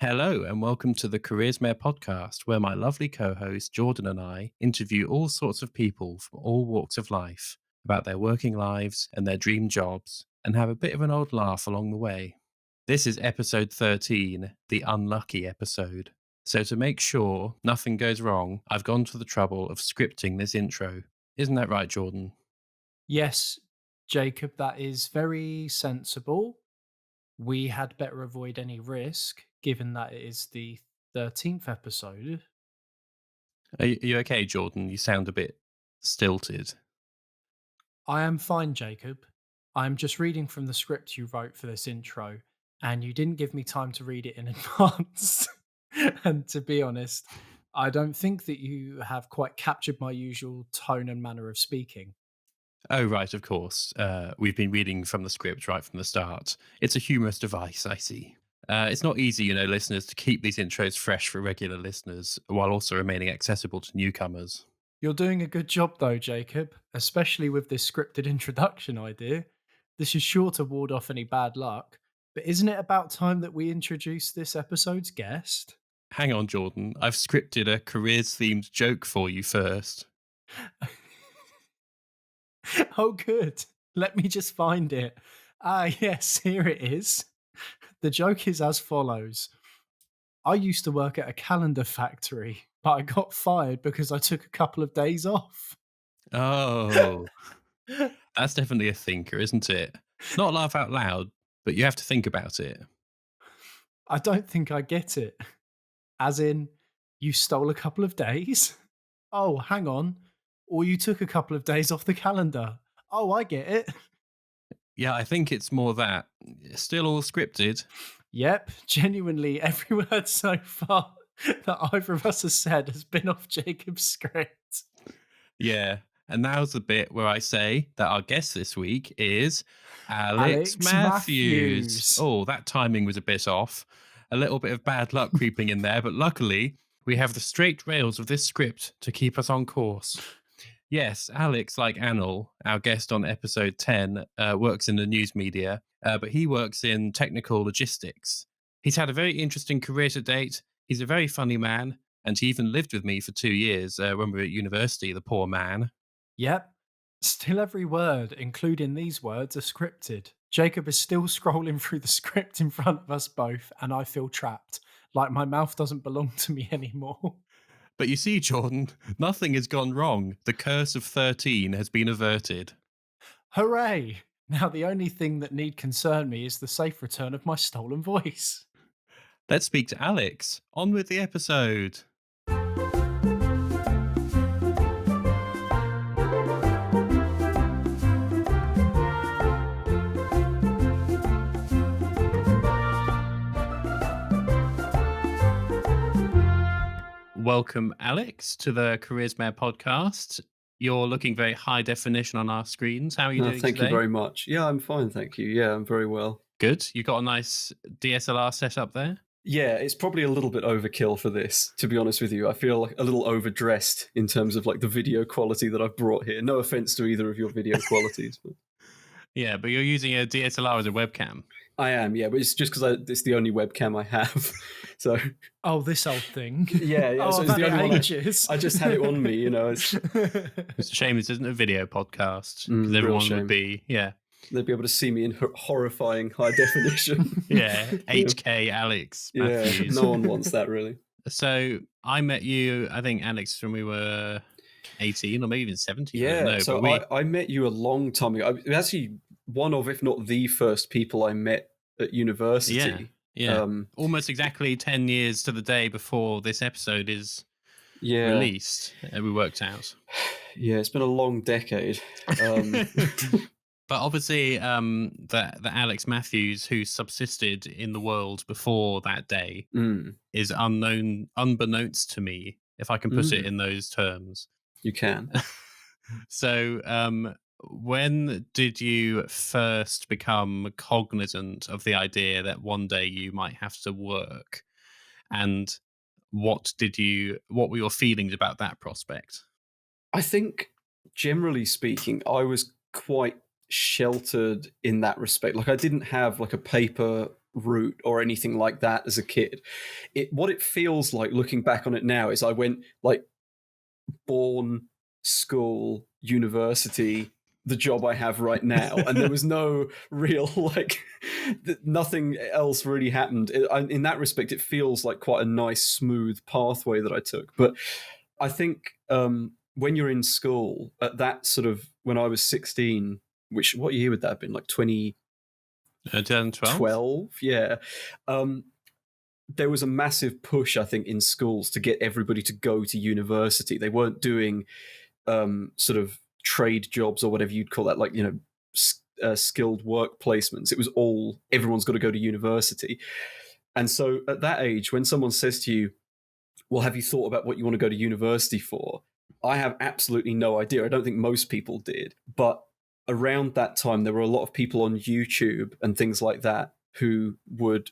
Hello, and welcome to the Mare podcast, where my lovely co host Jordan and I interview all sorts of people from all walks of life about their working lives and their dream jobs, and have a bit of an old laugh along the way. This is episode 13, the unlucky episode. So, to make sure nothing goes wrong, I've gone to the trouble of scripting this intro. Isn't that right, Jordan? Yes, Jacob, that is very sensible. We had better avoid any risk, given that it is the 13th episode. Are you okay, Jordan? You sound a bit stilted. I am fine, Jacob. I'm just reading from the script you wrote for this intro, and you didn't give me time to read it in advance. And to be honest, I don't think that you have quite captured my usual tone and manner of speaking. Oh, right, of course. We've been reading from the script right from the start. It's a humorous device, I see. It's not easy, listeners, to keep these intros fresh for regular listeners while also remaining accessible to newcomers. You're doing a good job, though, Jacob, especially with this scripted introduction idea. This is sure to ward off any bad luck, but isn't it about time that we introduce this episode's guest? Hang on, Jordan. I've scripted a careers themed joke for you first. Oh, good. Let me just find it. Ah, yes, here it is. The joke is as follows. I used to work at a calendar factory, but I got fired because I took a couple of days off. Oh, that's definitely a thinker, isn't it? Not laugh out loud, but you have to think about it. I don't think I get it. As in, you stole a couple of days? Oh, hang on. Or you took a couple of days off the calendar. Oh, I get it. Yeah, I think it's more that. Still all scripted. Yep, genuinely, every word so far that either of us has said has been off Jacob's script. Yeah. And now's the bit where I say that our guest this week is Alex Alex Matthews. Matthews. Oh, that timing was a bit off. A little bit of bad luck creeping in there, but luckily we have the straight rails of this script to keep us on course. Yes, Alex, like Anil, our guest on episode 10, works in the news media, but he works in technical logistics. He's had a very interesting career to date. He's a very funny man, and he even lived with me for 2 years when we were at university, the poor man. Yep, still every word, including these words, are scripted. Jacob is still scrolling through the script in front of us both, and I feel trapped, like my mouth doesn't belong to me anymore. But you see, Jordan, nothing has gone wrong. The curse of 13 has been averted. Hooray! Now the only thing that need concern me is the safe return of my stolen voice. Let's speak to Alex. On with the episode. Welcome, Alex, to the Careers Mayor podcast. You're looking very high definition on our screens. How are you doing Thank today? you very much. Yeah, I'm fine, thank you. Yeah, I'm very well. Good. You got a nice DSLR setup there? Yeah, it's probably a little bit overkill for this, to be honest with you. I feel like a little overdressed in terms of like the video quality that I've brought here. No offense to either of your video qualities. But Yeah, but you're using a DSLR as a webcam. I am, yeah, but it's just because it's the only webcam I have. So Oh, this old thing. yeah, Oh, so I've it's had the it only one. ages. I just had it on me, you know. It's a shame this isn't a video podcast because real everyone shame. would be, They'd be able to see me in horrifying high definition. yeah, HK Alex Yeah, Matthews. no one wants that really. So I met you, I think, Alex, when we were 18 or maybe even 17. I don't know, So but I met you a long time ago. Actually, one of, if not the first people I met at university. Yeah. Almost exactly 10 years to the day before this episode is released. We worked out. Yeah, it's been a long decade. But obviously, the Alex Matthews who subsisted in the world before that day is unknown, unbeknownst to me, if I can put it in those terms. You can. So, when did you first become cognizant of the idea that one day you might have to work? And what were your feelings about that prospect? I think, generally speaking, I was quite sheltered in that respect. Like, I didn't have like a paper route or anything like that as a kid. What it feels like looking back on it now is I went like born, school, university, the job I have right now, and there was no real like nothing else really happened. In that respect, it feels like quite a nice, smooth pathway that I took. But I think when you're in school at that sort of when I was 16, what year would that have been? Like 2012? Yeah. There was a massive push, I think, in schools to get everybody to go to university. They weren't doing sort of trade jobs or whatever you'd call that, like, skilled work placements. It was all, everyone's got to go to university. And so at that age, when someone says to you, well, have you thought about what you want to go to university for? I have absolutely no idea. I don't think most people did. But around that time, there were a lot of people on YouTube and things like that who would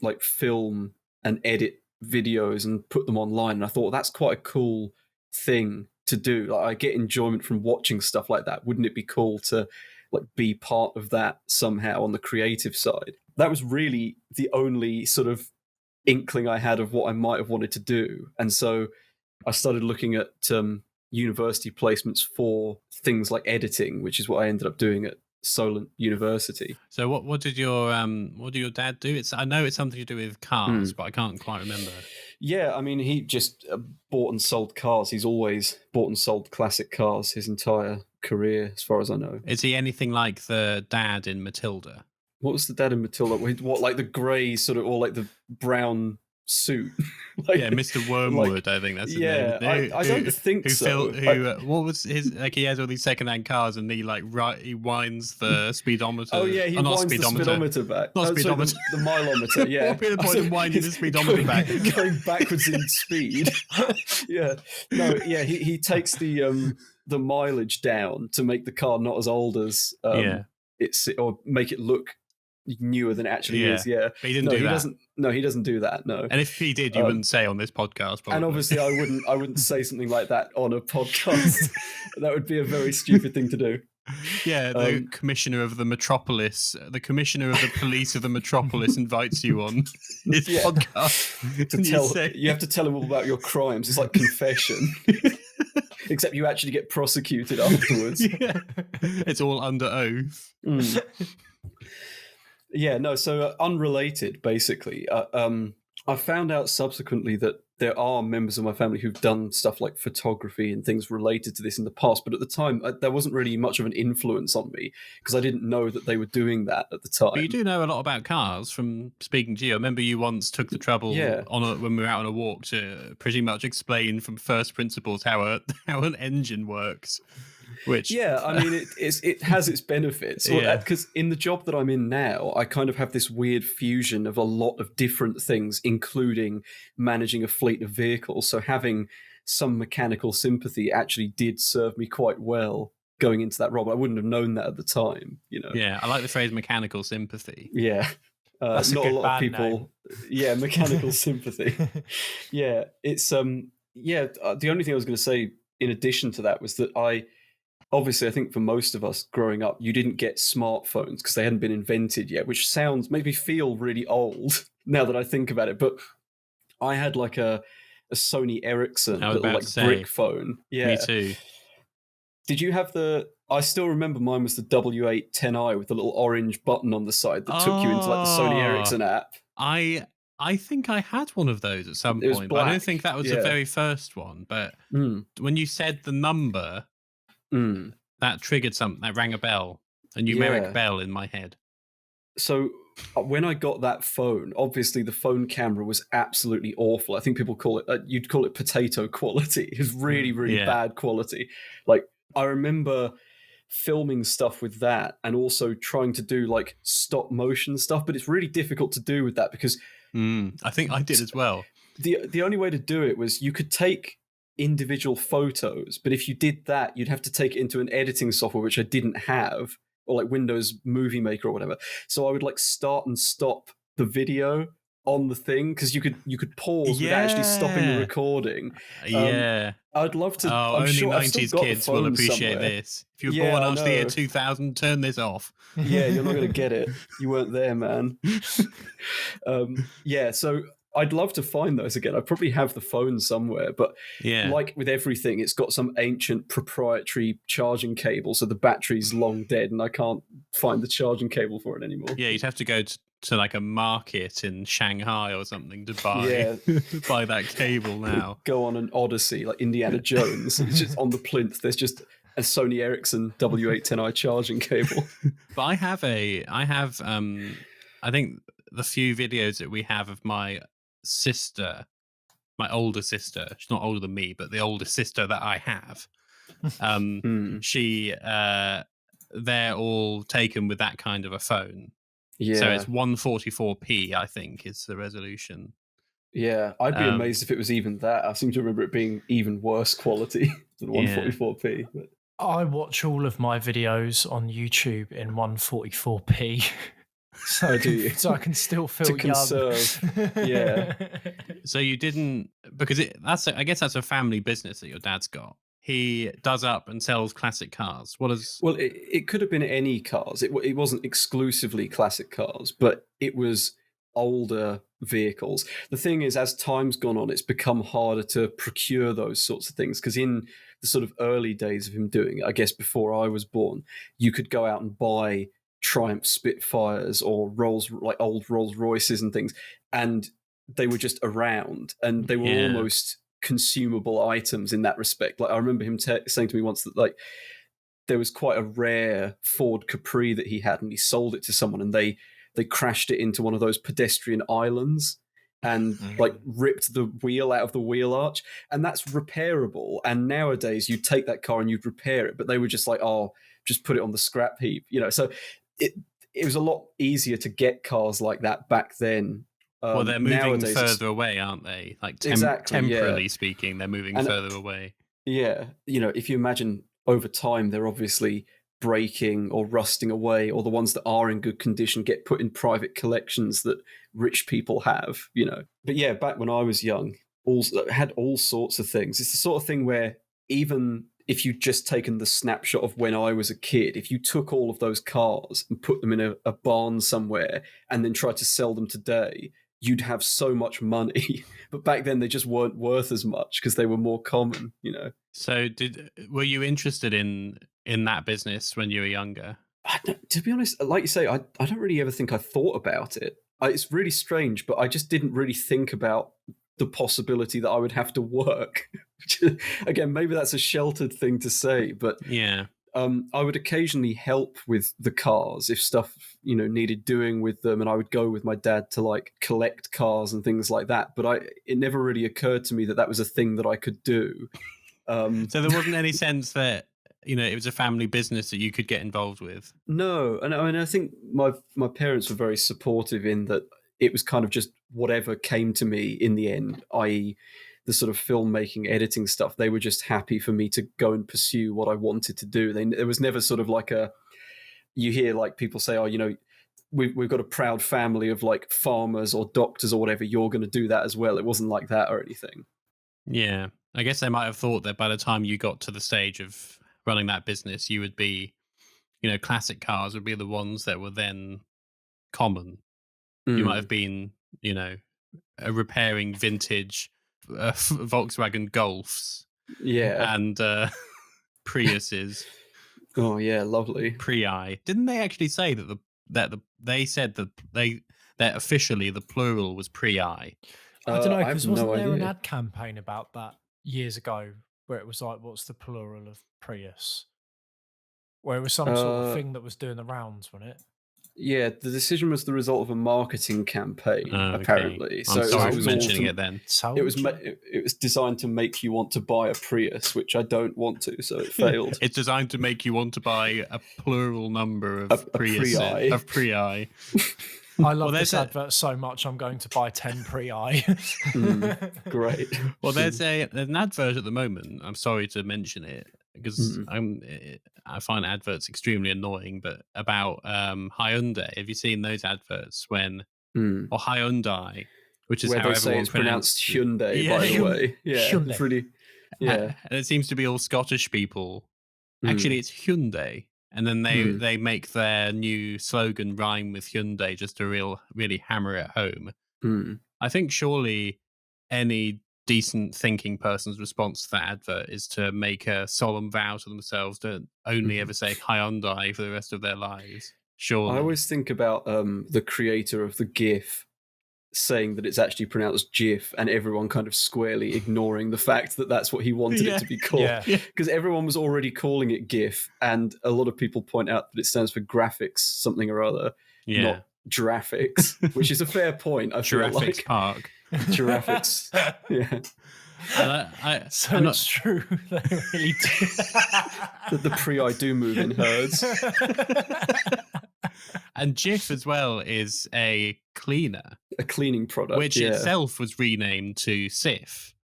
like film and edit videos and put them online. And I thought that's quite a cool thing to do. Like, I get enjoyment from watching stuff like that. Wouldn't it be cool to like be part of that somehow on the creative side? That was really the only sort of inkling I had of what I might have wanted to do. And so I started looking at university placements for things like editing, which is what I ended up doing at Solent University. So what did your dad do? I know it's something to do with cars, but I can't quite remember. Yeah, I mean, he just bought and sold cars. He's always bought and sold classic cars his entire career, as far as I know. Is he anything like the dad in Matilda? What was the dad in Matilda? What, like the grey sort of, or like the brown suit? Like, yeah, Mr. Wormwood, I think that's his name. I don't think so. What was his, like, he has all these second-hand cars and he like he winds the speedometer. Oh yeah, he winds the speedometer back. Not speedometer. Sorry, the mileometer, yeah. What would be the point of winding the speedometer back? Going backwards in speed. Yeah. No, yeah, he takes the mileage down to make the car not as old as it's, or make it look newer than it actually is. Yeah, but he didn't do that. He doesn't do that. No, and if he did, you wouldn't say on this podcast. Probably. And obviously, I wouldn't say something like that on a podcast. That would be a very stupid thing to do. Yeah, the commissioner of the metropolis, the commissioner of the police of the metropolis invites you on his podcast. You have to tell him all about your crimes. It's like confession. Except you actually get prosecuted afterwards. Yeah. It's all under oath. Yeah, no, so unrelated, basically. I found out subsequently that there are members of my family who've done stuff like photography and things related to this in the past, but at the time, there wasn't really much of an influence on me because I didn't know that they were doing that at the time. But you do know a lot about cars from speaking to you. I remember you once took the trouble when we were out on a walk to pretty much explain from first principles how an engine works. Which, yeah, I mean, it has its benefits. Because in the job that I'm in now, I kind of have this weird fusion of a lot of different things, including managing a fleet of vehicles. So having some mechanical sympathy actually did serve me quite well going into that role. I wouldn't have known that at the time, you know. Yeah, I like the phrase mechanical sympathy. Yeah. That's not a lot of people. name. Yeah, mechanical sympathy. Yeah, it's the only thing I was going to say in addition to that was that obviously, I think for most of us growing up, you didn't get smartphones because they hadn't been invented yet, which made me feel really old now that I think about it. But I had like a Sony Ericsson little like brick phone. Yeah, me too. Did you have I still remember mine was the W810i with the little orange button on the side that took you into like the Sony Ericsson app. I think I had one of those at some point, but I don't think that was the very first one. But when you said the number, that triggered something. That rang a bell, a numeric bell in my head. So when I got that phone, obviously the phone camera was absolutely awful. I think people call it, you'd call it potato quality. It was really, really bad quality. Like, I remember filming stuff with that and also trying to do like stop motion stuff, but it's really difficult to do with that because I think I did as well. The only way to do it was you could take individual photos, but if you did that, you'd have to take it into an editing software, which I didn't have, or like Windows Movie Maker or whatever. So I would like start and stop the video on the thing because you could pause without actually stopping the Yeah. recording. Yeah. I'd love to. Oh, I'm only sure I've still 90s got the kids will phone appreciate somewhere. this. If you're Yeah, born I after the year know. 2000, turn this off. Yeah, you're not going to get it. You weren't there, man. Yeah, so I'd love to find those again. I probably have the phone somewhere, but Yeah. like with everything, it's got some ancient proprietary charging cable, so the battery's long dead, and I can't find the charging cable for it anymore. Yeah, you'd have to go to like a market in Shanghai or something to buy Yeah. buy that cable now. Go on an odyssey like Indiana Jones. It's just on the plinth. There's just a Sony Ericsson W810i charging cable. But I have I think the few videos that we have of my sister, my older sister, she's not older than me, but the older sister that I have, she they're all taken with that kind of a phone. Yeah. So it's 144p, I think, is the resolution. Yeah, I'd be amazed if it was even that. I seem to remember it being even worse quality than 144p. But... I watch all of my videos on YouTube in 144p. So I can still feel to conserve. Yeah. So you didn't, because I guess that's a family business that your dad's got. He does up and sells classic cars. Well, it could have been any cars. It wasn't exclusively classic cars, but it was older vehicles. The thing is, as time's gone on, it's become harder to procure those sorts of things because in the sort of early days of him doing it, I guess before I was born, you could go out and buy Triumph Spitfires or old Rolls Royces and things, and they were just around and they were almost consumable items in that respect. Like I remember him saying to me once that like there was quite a rare Ford Capri that he had and he sold it to someone and they crashed it into one of those pedestrian islands and like ripped the wheel out of the wheel arch, and that's repairable. And nowadays you'd take that car and you'd repair it, but they were just like, oh, just put it on the scrap heap, so it was a lot easier to get cars like that back then. Well, they're moving further away, aren't they? Like temporally speaking, they're moving further away. Yeah, if you imagine over time, they're obviously breaking or rusting away, or the ones that are in good condition get put in private collections that rich people have, But yeah, back when I was young, had all sorts of things. It's the sort of thing where even if you'd just taken the snapshot of when I was a kid, if you took all of those cars and put them in a barn somewhere and then tried to sell them today, you'd have so much money. But back then they just weren't worth as much because they were more common, So were you interested in that business when you were younger? To be honest, like you say, I don't really ever think I thought about it. It's really strange, but I just didn't really think about the possibility that I would have to work. Again, maybe that's a sheltered thing to say, but yeah. I would occasionally help with the cars if stuff, needed doing with them, and I would go with my dad to like collect cars and things like that. But it never really occurred to me that was a thing that I could do. So there wasn't any sense that it was a family business that you could get involved with. No, and I think my parents were very supportive in that it was kind of just whatever came to me in the end, i.e. the sort of filmmaking, editing stuff. They were just happy for me to go and pursue what I wanted to do. There was never sort of like you hear like people say, oh, we've got a proud family of like farmers or doctors or whatever. You're going to do that as well. It wasn't like that or anything. Yeah. I guess they might have thought that by the time you got to the stage of running that business, you would be, classic cars would be the ones that were then common. You might have been, repairing vintage Volkswagen Golfs, and Priuses. Oh yeah, lovely. Prii. Didn't they actually say they said that officially the plural was Prii? I don't know, because wasn't there an ad campaign about that years ago where it was like, what's the plural of Prius? Where it was some sort of thing that was doing the rounds, wasn't it? Yeah, the decision was the result of a marketing campaign, apparently. So I'm sorry for mentioning it then. It was designed to make you want to buy a Prius, which I don't want to, so it failed. It's designed to make you want to buy a plural number of Priuses. Of Prii. I love this advert so much, I'm going to buy 10 Prii. Great. Well, there's an advert at the moment. I'm sorry to mention it because I find adverts extremely annoying, but about Hyundai. Have you seen those adverts when Mm. or Hyundai, which is Where how they say everyone it's pronounced pronounced. Hyundai, Yeah, by the way. Yeah, Hyundai. it's really. Yeah. and it seems to be all Scottish people. Mm. Actually, it's Hyundai, and then Mm. they make their new slogan rhyme with Hyundai just to really hammer it home. Mm. I think surely any decent thinking person's response to that advert is to make a solemn vow to themselves to only ever say Hyundai for the rest of their lives. Surely. I always think about the creator of the GIF saying that it's actually pronounced GIF, and everyone kind of squarely ignoring the fact that that's what he wanted Yeah. it to be called. Yeah. Because everyone was already calling it GIF, and a lot of people point out that it stands for graphics something or other, Yeah. not giraffics, which is a fair point, I feel Giraffics like. Park. Giraffics. Yeah. And So I'm it's true. They really do. The pre-I do move in herds. And Jif as well is a cleaner, A cleaning product, which yeah. itself was renamed to Sif,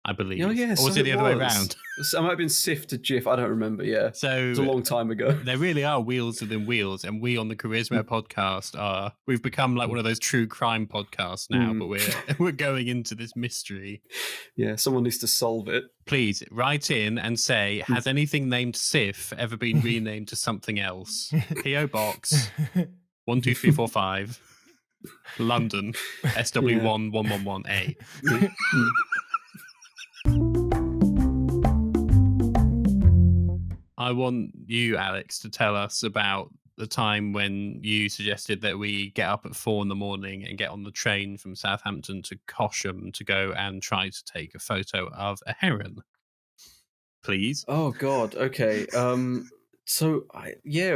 I believe. Oh, yeah, or was so it the other way was. around? So it might have been Sif to GIF, I don't remember, yeah. So It was a long time ago. there really are wheels within wheels, and we on the Charisma podcast we've become like one of those true crime podcasts now, but we're going into this mystery. Yeah, someone needs to solve it. Please write in and say, has anything named Sif ever been renamed to something else? PO Box 12345 London SW1 111A. I want you, Alex, to tell us about the time when you suggested that we get up at 4 a.m. and get on the train from Southampton to Cosham to go and try to take a photo of a heron. Please. Oh God. Okay.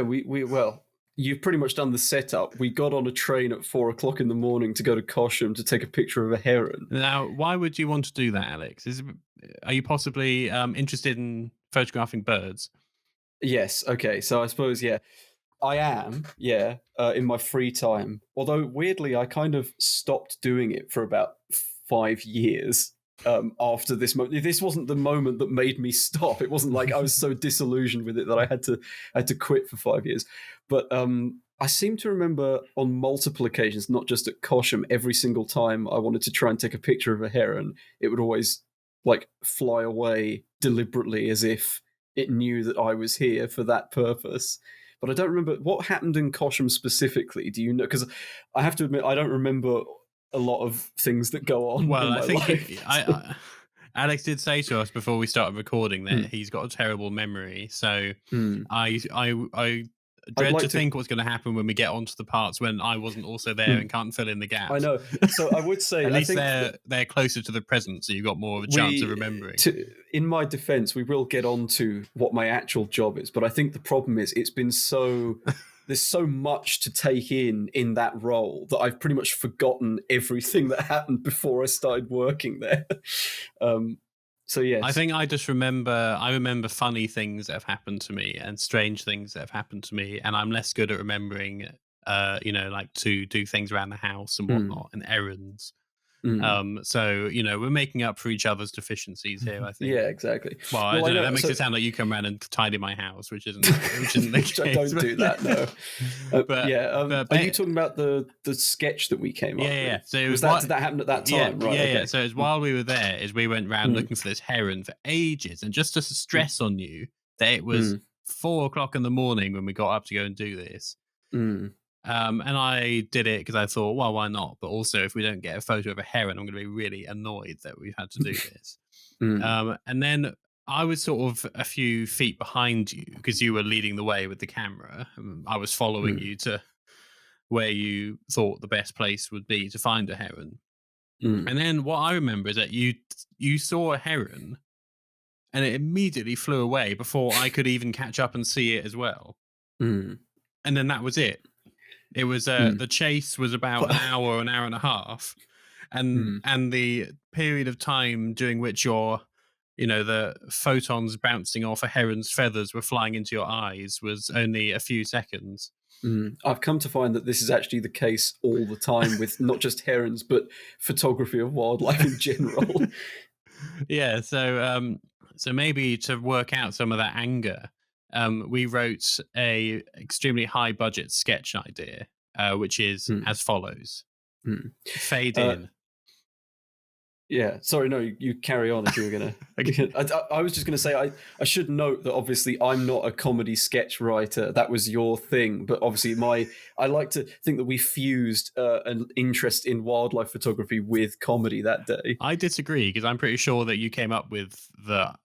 We well, you've pretty much done the setup. We got on a train at 4 o'clock in the morning to go to Cosham to take a picture of a heron. Now, why would you want to do that, Alex? Are you possibly interested in photographing birds? Yes. Okay. So I suppose, yeah, I am. Yeah. In my free time. Although weirdly, I kind of stopped doing it for about 5 years. After this moment, this wasn't the moment that made me stop. It wasn't like I was so disillusioned with it that I had to quit for 5 years. But I seem to remember on multiple occasions, not just at Cosham, every single time I wanted to try and take a picture of a heron, it would always like fly away deliberately as if it knew that I was here for that purpose. But I don't remember what happened in Cosham specifically. Do you know? Because I have to admit, I don't remember a lot of things that go on in my life. Alex did say to us before we started recording that he's got a terrible memory. So I dread to think what's going to happen when we get onto the parts when I wasn't also there and can't fill in the gaps. I know. So I would say at I least think they're closer to the present, so you've got more of a chance of remembering. In my defense, we will get on to what my actual job is, but I think the problem is it's been so there's so much to take in that role that I've pretty much forgotten everything that happened before I started working there. So yes, I think I remember funny things that have happened to me and strange things that have happened to me, and I'm less good at remembering, like to do things around the house and whatnot and errands. So we're making up for each other's deficiencies here, I think. Yeah, exactly. Well, I don't know. That makes it sound like you come around and tidy my house, which isn't the case. I don't do that, no. Are you talking about the sketch that we came up with? Yeah. So did that happen at that time? Yeah, right? yeah. Okay. So it's while we were there, we went round looking for this heron for ages, and just to stress on you that it was 4 o'clock in the morning when we got up to go and do this. And I did it because I thought, well, why not? But also, if we don't get a photo of a heron, I'm going to be really annoyed that we've had to do this. And then I was sort of a few feet behind you because you were leading the way with the camera. I was following you to where you thought the best place would be to find a heron. And then what I remember is that you saw a heron and it immediately flew away before I could even catch up and see it as well. And then that was it. It was the chase was about an hour and a half, and the period of time during which the photons bouncing off a heron's feathers were flying into your eyes was only a few seconds. I've come to find that this is actually the case all the time with not just herons but photography of wildlife in general. Yeah, so maybe to work out some of that anger. We wrote a extremely high budget sketch idea, which is as follows. Fade Uh, in. Yeah, sorry, no, you carry on if you were gonna. I was just gonna say I should note that obviously I'm not a comedy sketch writer. That was your thing, but obviously I like to think that we fused an interest in wildlife photography with comedy that day. I disagree because I'm pretty sure that you came up with the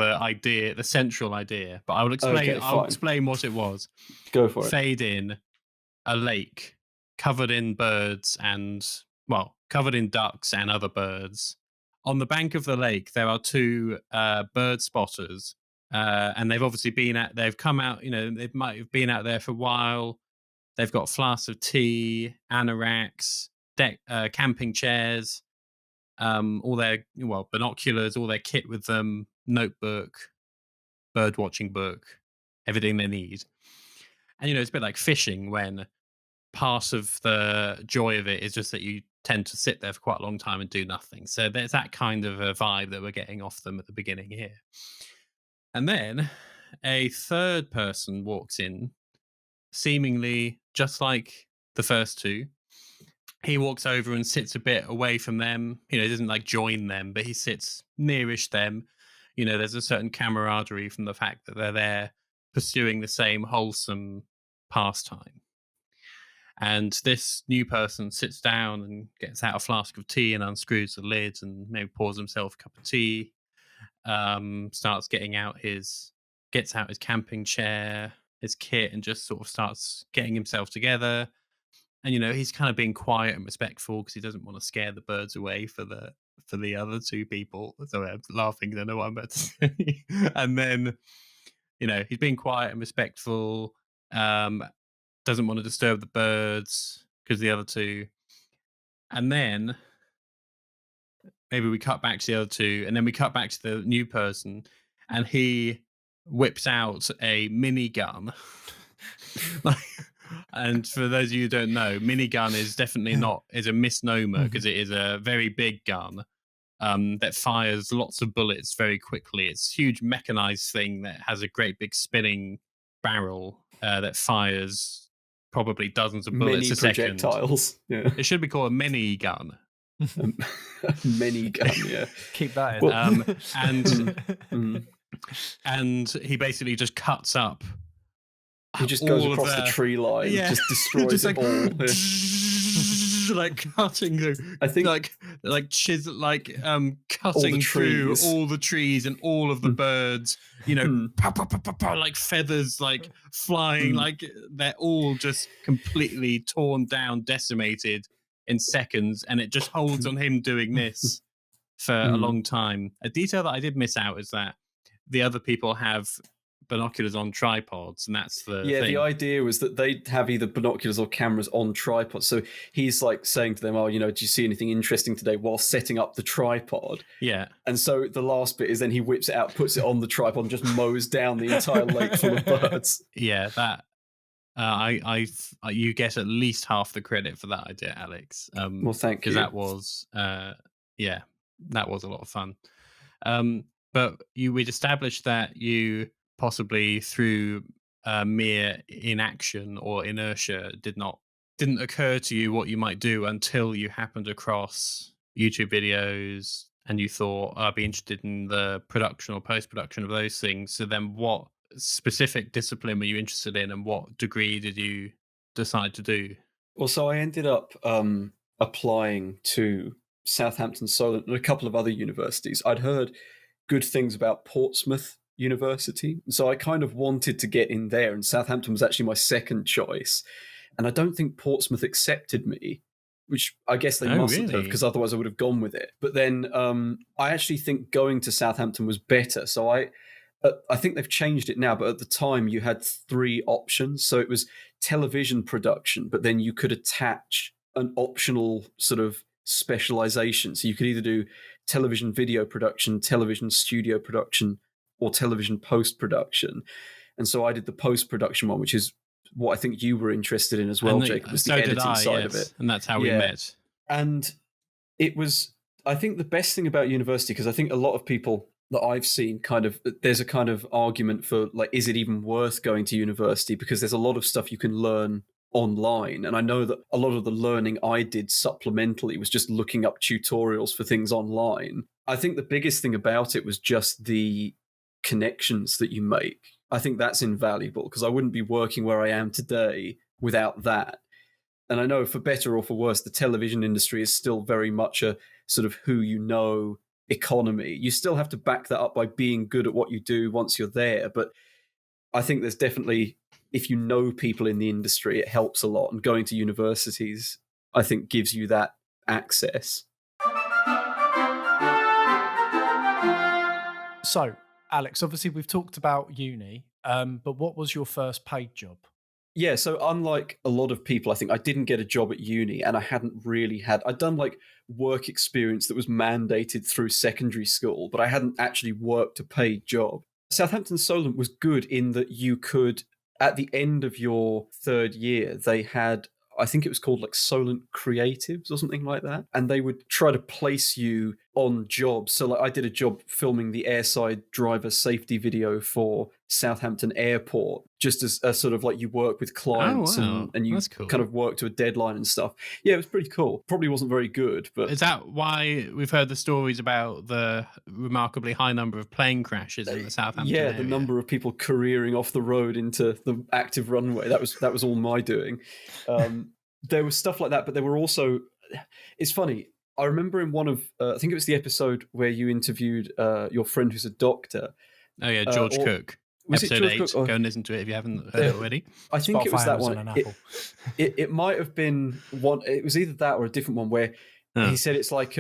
idea, the central idea. But I will explain. Okay, I'll fine. explain what it was. Go for it. Fade in a lake covered in birds and covered in ducks and other birds. On the bank of the lake, there are two bird spotters, and they've obviously they've come out. They might have been out there for a while. They've got flasks of tea, anoraks, camping chairs, all their binoculars, all their kit with them, notebook, bird watching book, everything they need. And it's a bit like fishing when part of the joy of it is just that you tend to sit there for quite a long time and do nothing. So there's that kind of a vibe that we're getting off them at the beginning here. And then a third person walks in, seemingly just like the first two. He walks over and sits a bit away from them. He doesn't like join them, but he sits nearish them. There's a certain camaraderie from the fact that they're there pursuing the same wholesome pastime. And this new person sits down and gets out a flask of tea and unscrews the lid and maybe pours himself a cup of tea. Starts gets out his camping chair, his kit, and just sort of starts getting himself together. And he's kind of being quiet and respectful because he doesn't want to scare the birds away for the other two people. So I'm laughing. I don't know what I'm about to say. And then he's being quiet and respectful. Doesn't want to disturb the birds because the other two. And then maybe we cut back to the other two, and then we cut back to the new person, and he whips out a minigun. And for those of you who don't know, minigun is definitely is a misnomer because it is a very big gun that fires lots of bullets very quickly. It's a huge mechanized thing that has a great big spinning barrel that fires probably dozens of bullets Many a second. projectiles. Yeah. It should be called a mini gun. Many gun, yeah. Keep that in. And he basically just cuts up. He just goes across the tree line, just destroys just it all. Like cutting through, I think like cutting through all the trees and all of the birds. Like feathers, like flying, like they're all just completely torn down, decimated in seconds, and it just holds on him doing this for a long time. A detail that I did miss out is that the other people have binoculars on tripods, and that's the thing. The idea was that they'd have either binoculars or cameras on tripods. So he's like saying to them, "Oh, do you see anything interesting today?" while setting up the tripod. Yeah. And so the last bit is then he whips it out, puts it on the tripod, and just mows down the entire lake full of birds. Yeah, that you get at least half the credit for that idea, Alex. Well, thank you. Because that was that was a lot of fun. But we'd established that you possibly through mere inaction or inertia didn't occur to you what you might do until you happened across YouTube videos and you thought, I'd be interested in the production or post-production of those things. So then what specific discipline were you interested in, and what degree did you decide to do? Well, so I ended up applying to Southampton, Solent, and a couple of other universities. I'd heard good things about Portsmouth University, so I kind of wanted to get in there, and Southampton was actually my second choice. And I don't think Portsmouth accepted me, which I guess they mustn't have, because otherwise I would have gone with it. But then I actually think going to Southampton was better. So I think they've changed it now, but at the time you had 3 options. So it was television production, but then you could attach an optional sort of specialization. So you could either do television video production, television studio production, or television post-production. And so I did the post-production one, which is what I think you were interested in as well, Jacob, was the editing side of it. And that's how we met. And it was, I think, the best thing about university, because I think a lot of people that I've seen there's a kind of argument for, like, is it even worth going to university? Because there's a lot of stuff you can learn online. And I know that a lot of the learning I did supplementally was just looking up tutorials for things online. I think the biggest thing about it was just the connections that you make. I think that's invaluable because I wouldn't be working where I am today without that. And I know for better or for worse, the television industry is still very much a sort of who you know economy. You still have to back that up by being good at what you do once you're there. But I think there's definitely, if you know people in the industry, it helps a lot. And going to universities, I think, gives you that access. So, Alex, obviously we've talked about uni, but what was your first paid job? Yeah, so unlike a lot of people, I think I didn't get a job at uni and I hadn't really I'd done like work experience that was mandated through secondary school, but I hadn't actually worked a paid job. Southampton Solent was good in that you could, at the end of your third year, they had, I think it was called like Solent Creatives or something like that. And they would try to place you on jobs. So like I did a job filming the airside driver safety video for Southampton Airport, just as a sort of like you work with clients and you That's cool. kind of work to a deadline and stuff. Yeah, it was pretty cool. Probably wasn't very good, but Is that why we've heard the stories about the remarkably high number of plane crashes in the Southampton area? the number of people careering off the road into the active runway, that was all my doing. There was stuff like that, but there were also, it's funny, I remember in one of, I think it was the episode where you interviewed your friend who's a doctor. Oh yeah, George Cook. Was Episode it George 8. Cook? Go and listen to it if you haven't heard it already. I think it was Spotify, that Amazon, one. and Apple. It might have been one. It was either that or a different one where he said it's like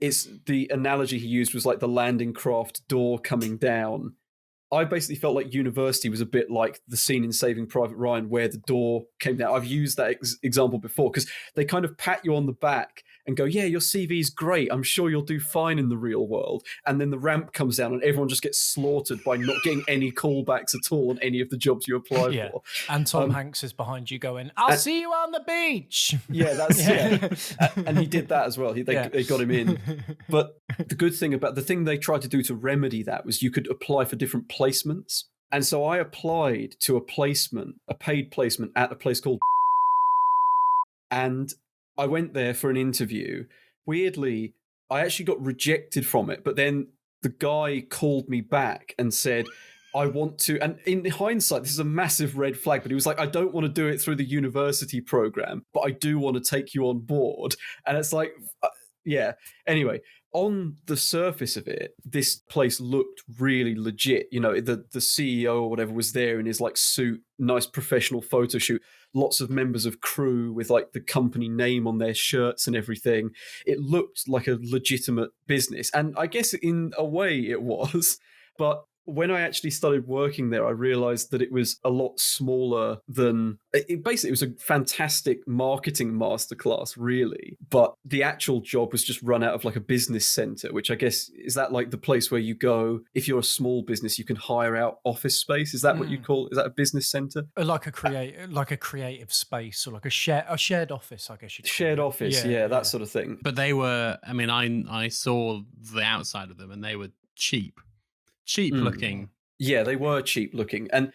it's the analogy he used was like the landing craft door coming down. I basically felt like university was a bit like the scene in Saving Private Ryan where the door came down. I've used that example before because they kind of pat you on the back and go, yeah, your CV's great. I'm sure you'll do fine in the real world. And then the ramp comes down and everyone just gets slaughtered by not getting any callbacks at all on any of the jobs you apply for. And Tom Hanks is behind you going, I'll see you on the beach. Yeah, that's and he did that as well. They got him in. But the good thing about the thing they tried to do to remedy that was you could apply for different placements. And so I applied to a paid placement at a place called and I went there for an interview. Weirdly, I actually got rejected from it, but then the guy called me back and said, I want to, and in hindsight, this is a massive red flag, but he was like, I don't want to do it through the university program, but I do want to take you on board. And it's like, yeah. Anyway, on the surface of it, this place looked really legit. You know, the CEO or whatever was there in his like suit, nice professional photo shoot, lots of members of crew with like the company name on their shirts and everything. It looked like a legitimate business. And I guess in a way it was, but when I actually started working there, I realized that it was a lot smaller than basically it was a fantastic marketing masterclass, really. But the actual job was just run out of like a business center, which I guess is that like the place where you go if you're a small business, you can hire out office space. Is that what you call it? Is that a business center? Like a creative space or like a shared office, I guess you'd call shared it. office, that sort of thing. But they were, I mean, I saw the outside of them and they were cheap looking. Yeah, they were cheap looking. And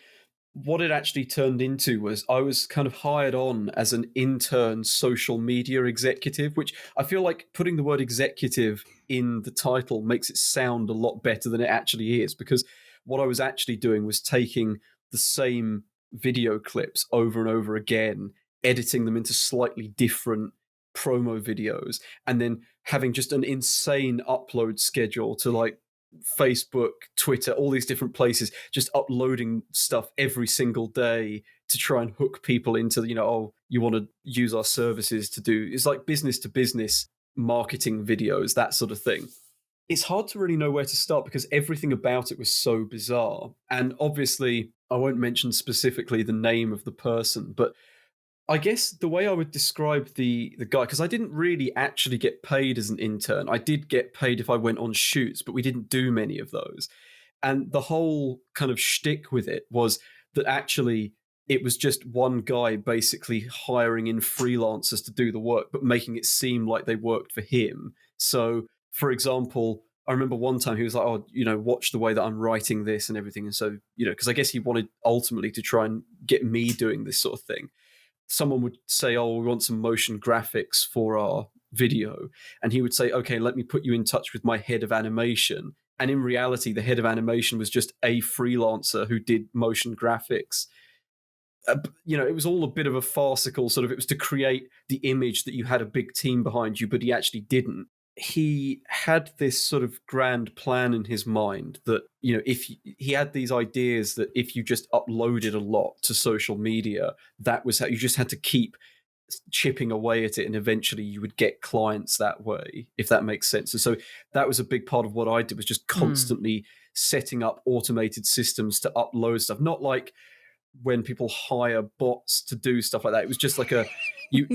what it actually turned into was I was kind of hired on as an intern social media executive, which I feel like putting the word executive in the title makes it sound a lot better than it actually is, because what I was actually doing was taking the same video clips over and over again, editing them into slightly different promo videos, and then having just an insane upload schedule to like Facebook, Twitter, all these different places, just uploading stuff every single day to try and hook people into, you know, oh, you want to use our services to do, it's like business to business marketing videos, that sort of thing. It's hard to really know where to start because everything about it was so bizarre. And obviously, I won't mention specifically the name of the person, but I guess the way I would describe the guy, because I didn't really actually get paid as an intern. I did get paid if I went on shoots, but we didn't do many of those. And the whole kind of shtick with it was that actually it was just one guy basically hiring in freelancers to do the work, but making it seem like they worked for him. So, for example, I remember one time he was like, oh, you know, watch the way that I'm writing this and everything. And so, you know, because I guess he wanted ultimately to try and get me doing this sort of thing. someone would say, "Oh, we want some motion graphics for our video," and he would say, "Okay, let me put you in touch with my head of animation." And in reality, the head of animation was just a freelancer who did motion graphics. It was all a bit of a farcical sort of. It was to create the image that you had a big team behind you, but he actually didn't. He had this sort of grand plan in his mind that, if he had these ideas that if you just uploaded a lot to social media, that was how you just had to keep chipping away at it, and eventually you would get clients that way, if that makes sense. And so that was a big part of what I did, was just constantly setting up automated systems to upload stuff. Not like when people hire bots to do stuff like that. It was just like you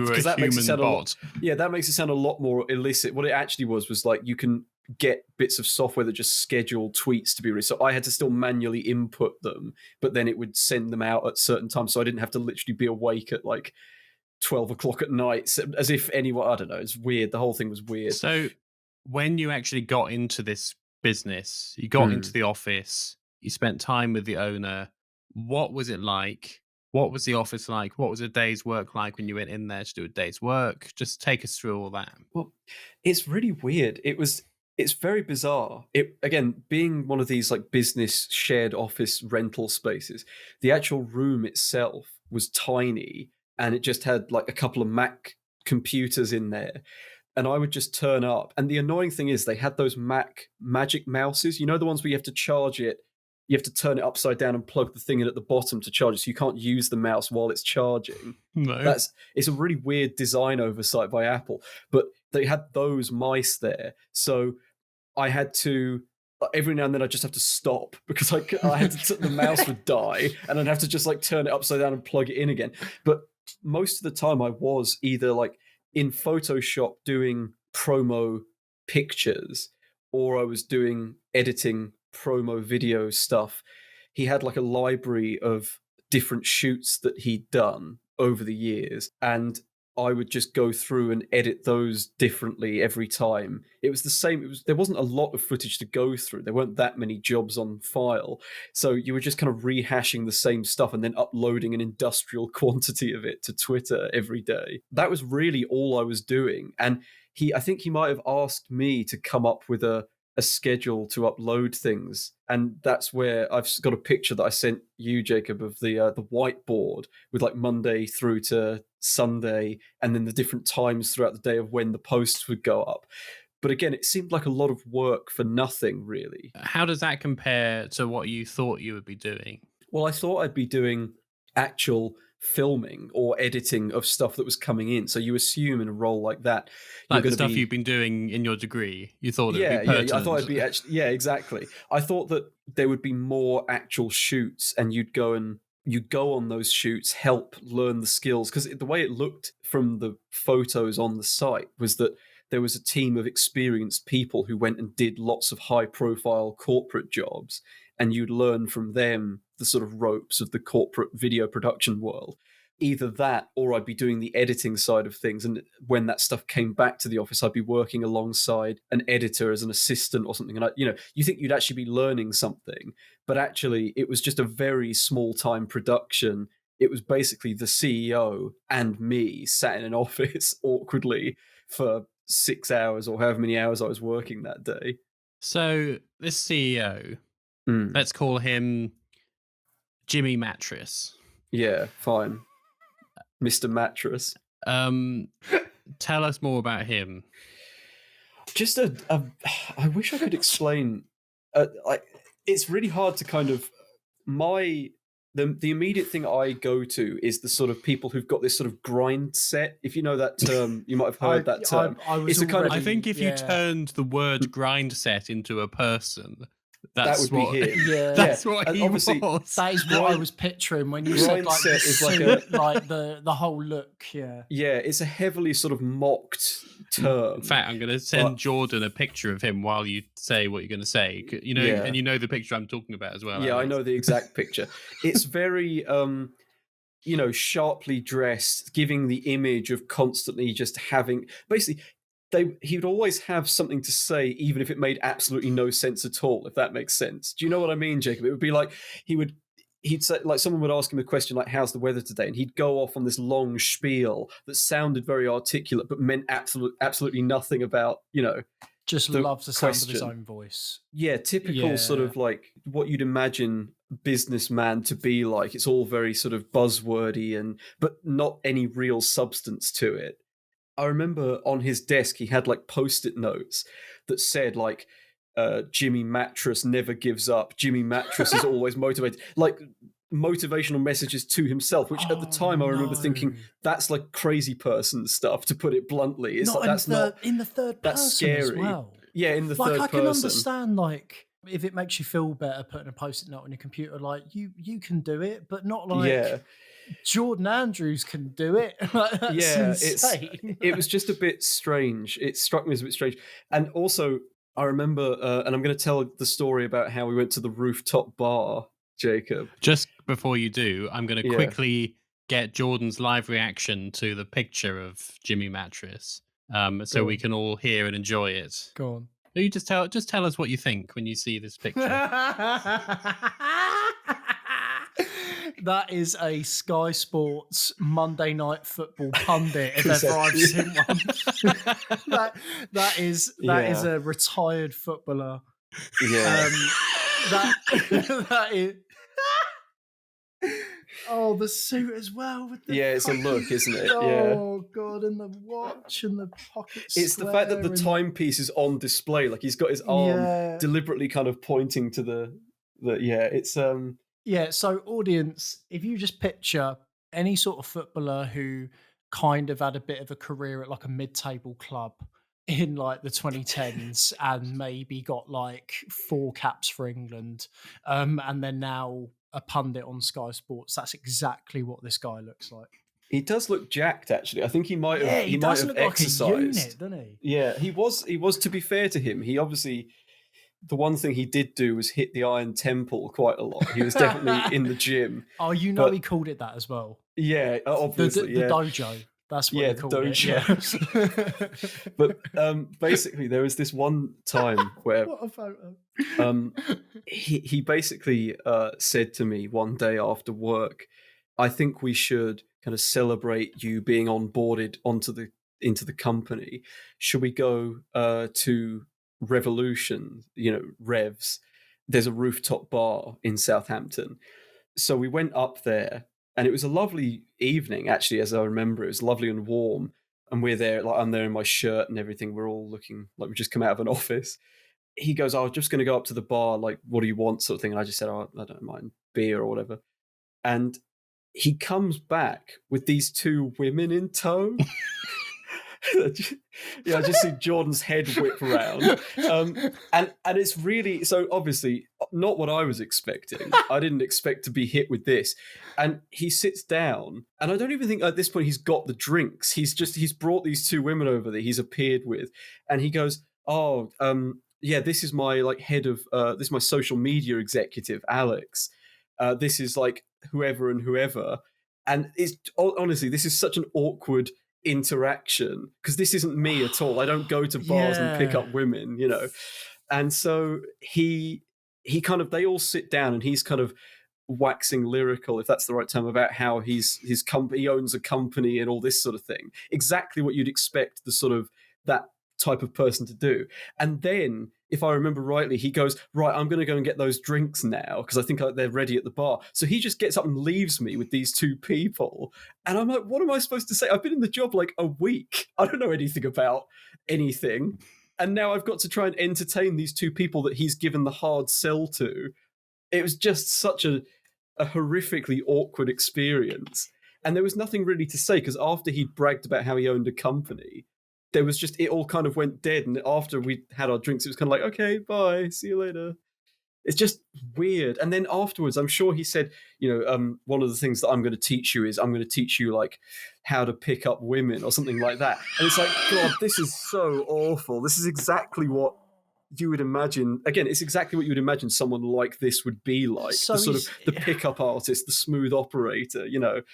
were a that makes it human sound bot. that makes it sound a lot more illicit. What it actually was like you can get bits of software that just schedule tweets to be released. So I had to still manually input them, but then it would send them out at certain times. So I didn't have to literally be awake at like 12 o'clock at night, as if anyone, I don't know, it's weird. The whole thing was weird. So when you actually got into this business, you got into the office, you spent time with the owner. What was it like? What was the office like? What was a day's work like when you went in there to do a day's work? Just take us through all that. Well, it's really weird. It's very bizarre. It, again, being one of these like business shared office rental spaces, the actual room itself was tiny, and it just had like a couple of Mac computers in there. And I would just turn up. And the annoying thing is they had those Mac Magic Mouses, the ones where you have to charge it. You have to turn it upside down and plug the thing in at the bottom to charge it, so you can't use the mouse while it's charging. No. It's a really weird design oversight by Apple. But they had those mice there. So I had to, every now and then I just have to stop because I had to, the mouse would die, and I'd have to just like turn it upside down and plug it in again. But most of the time I was either like in Photoshop doing promo pictures, or I was doing editing promo video stuff. He had like a library of different shoots that he'd done over the years, and I would just go through and edit those differently every time. It was the same. There wasn't a lot of footage to go through. There weren't that many jobs on file. So you were just kind of rehashing the same stuff and then uploading an industrial quantity of it to Twitter every day. That was really all I was doing. And I think he might have asked me to come up with a schedule to upload things, and that's where I've got a picture that I sent you, Jacob, of the whiteboard with like Monday through to Sunday, and then the different times throughout the day of when the posts would go up. But again, it seemed like a lot of work for nothing, really. How does that compare to what you thought you would be doing? Well, I thought I'd be doing actual filming or editing of stuff that was coming in. So you assume in a role like that, like the stuff you've been doing in your degree, you thought it would be pertinent. Yeah, I thought it'd be actually, yeah, exactly. I thought that there would be more actual shoots, and you'd go on those shoots, help learn the skills, because the way it looked from the photos on the site was that there was a team of experienced people who went and did lots of high-profile corporate jobs, and you'd learn from them the sort of ropes of the corporate video production world. Either that, or I'd be doing the editing side of things. And when that stuff came back to the office, I'd be working alongside an editor as an assistant or something. And you think you'd actually be learning something, but actually it was just a very small time production. It was basically the CEO and me sat in an office awkwardly for 6 hours or however many hours I was working that day. So this CEO, let's call him Jimmy Mattress. Yeah, fine. Mr. Mattress. Tell us more about him. Just I wish I could explain. It's really hard to kind of the immediate thing I go to is the sort of people who've got this sort of grind set. If you know that term, you might have heard that term. I think if you turned the word grind set into a person, that would be him. Yeah, that's what he was. That is what I was picturing when you said like the suit, like the whole look. Yeah, it's a heavily sort of mocked term. In fact, I'm going to send Jordan a picture of him while you say what you're going to say. And you know the picture I'm talking about as well. Yeah, Alex. I know the exact picture. It's very sharply dressed, giving the image of constantly just having basically. He would always have something to say, even if it made absolutely no sense at all, if that makes sense. Do you know what I mean, Jacob? It would be like he would he'd say, like, someone would ask him a question like, "How's the weather today?" And he'd go off on this long spiel that sounded very articulate, but meant absolutely nothing about, Just the loves the sound of his question. own voice. Yeah, typical sort Yeah. of like what you'd imagine businessman to be like. It's all very sort of buzzwordy but not any real substance to it. I remember on his desk he had like post-it notes that said like Jimmy Mattress never gives up. Jimmy Mattress is always motivated. Like motivational messages to himself, which at the Oh, time I remember thinking no. that's like crazy person stuff, to put it bluntly. It's Not like that's not in the third that's person as scary. well. Yeah, in the Like, third I can person. understand, like, if it makes you feel better putting a post-it note on your computer, like, you can do it, but not like Yeah. Jordan Andrews can do it. Like, that's Yeah, insane. it was just a bit strange. It struck me as a bit strange. And also, I remember, and I'm going to tell the story about how we went to the rooftop bar, Jacob. Just before you do, I'm going to Yeah. quickly get Jordan's live reaction to the picture of Jimmy Mattress, so Go we on. can all hear and enjoy it. Go on. You just tell us what you think when you see this picture. That is a Sky Sports Monday Night Football pundit if Is ever that- I've seen one. that is Yeah. a retired footballer. Yeah. That is. Oh, the suit as well. With the Yeah, it's a look, isn't it? Yeah. Oh god, and the watch and the pocket. It's the fact that the square and- timepiece is on display. Like he's got his arm Yeah. deliberately kind of pointing to the yeah, it's Yeah, so audience, if you just picture any sort of footballer who kind of had a bit of a career at like a mid-table club in like the 2010s and maybe got like 4 caps for England, and then now a pundit on Sky Sports, that's exactly what this guy looks like. he does look jacked actually. I think he might have Yeah, he he might does have look like a exercised. unit, doesn't he? Yeah, he was to be fair to him, he obviously the one thing he did do was hit the iron temple quite a lot. He was definitely in the gym. Oh, you know But- he called it that as well. Yeah, The obviously. the yeah. dojo. That's what Yeah, he the called it. dojo. Yeah. But basically there was this one time where What a photo. he basically said to me one day after work, I think we should kind of celebrate you being onboarded into the company. Should we go to Revolution, Revs? There's a rooftop bar in Southampton. So we went up there and it was a lovely evening, actually, as I remember. It was lovely and warm. And we're there, like I'm there in my shirt and everything. We're all looking like we've just come out of an office. He goes, I was just going to go up to the bar, like, what do you want, sort of thing. And I just said, oh, I don't mind, beer or whatever. And he comes back with these 2 women in tow. Yeah, I just see Jordan's head whip around. And it's really, so obviously not what I was expecting. I didn't expect to be hit with this. And he sits down, and I don't even think at this point he's got the drinks. He's brought these 2 women over that he's appeared with, and he goes, oh, yeah, this is my like head of this is my social media executive, Alex. This is like whoever and whoever. And it's honestly, this is such an awkward interaction because this isn't me at all. I don't go to bars and pick Yeah. up women, And so he kind of, they all sit down and he's kind of waxing lyrical, if that's the right term, about how his company, he owns a company and all this sort of thing. Exactly what you'd expect the sort of that type of person to do. And then, if I remember rightly, he goes, right, I'm going to go and get those drinks now because I think they're ready at the bar. So he just gets up and leaves me with these 2 people. And I'm like, what am I supposed to say? I've been in the job like a week. I don't know anything about anything. And now I've got to try and entertain these 2 people that he's given the hard sell to. It was just such a horrifically awkward experience. And there was nothing really to say because after he'd bragged about how he owned a company, there was just, it all kind of went dead. And after we had our drinks, it was kind of like, okay, bye, see you later. It's just weird. And then afterwards, I'm sure he said, one of the things that I'm going to teach you is I'm going to teach you like how to pick up women or something like that. And it's like, God, this is so awful. This is exactly what you would imagine. Again, it's exactly what you would imagine someone like this would be like. So the sort he's- of the pickup artist, the smooth operator,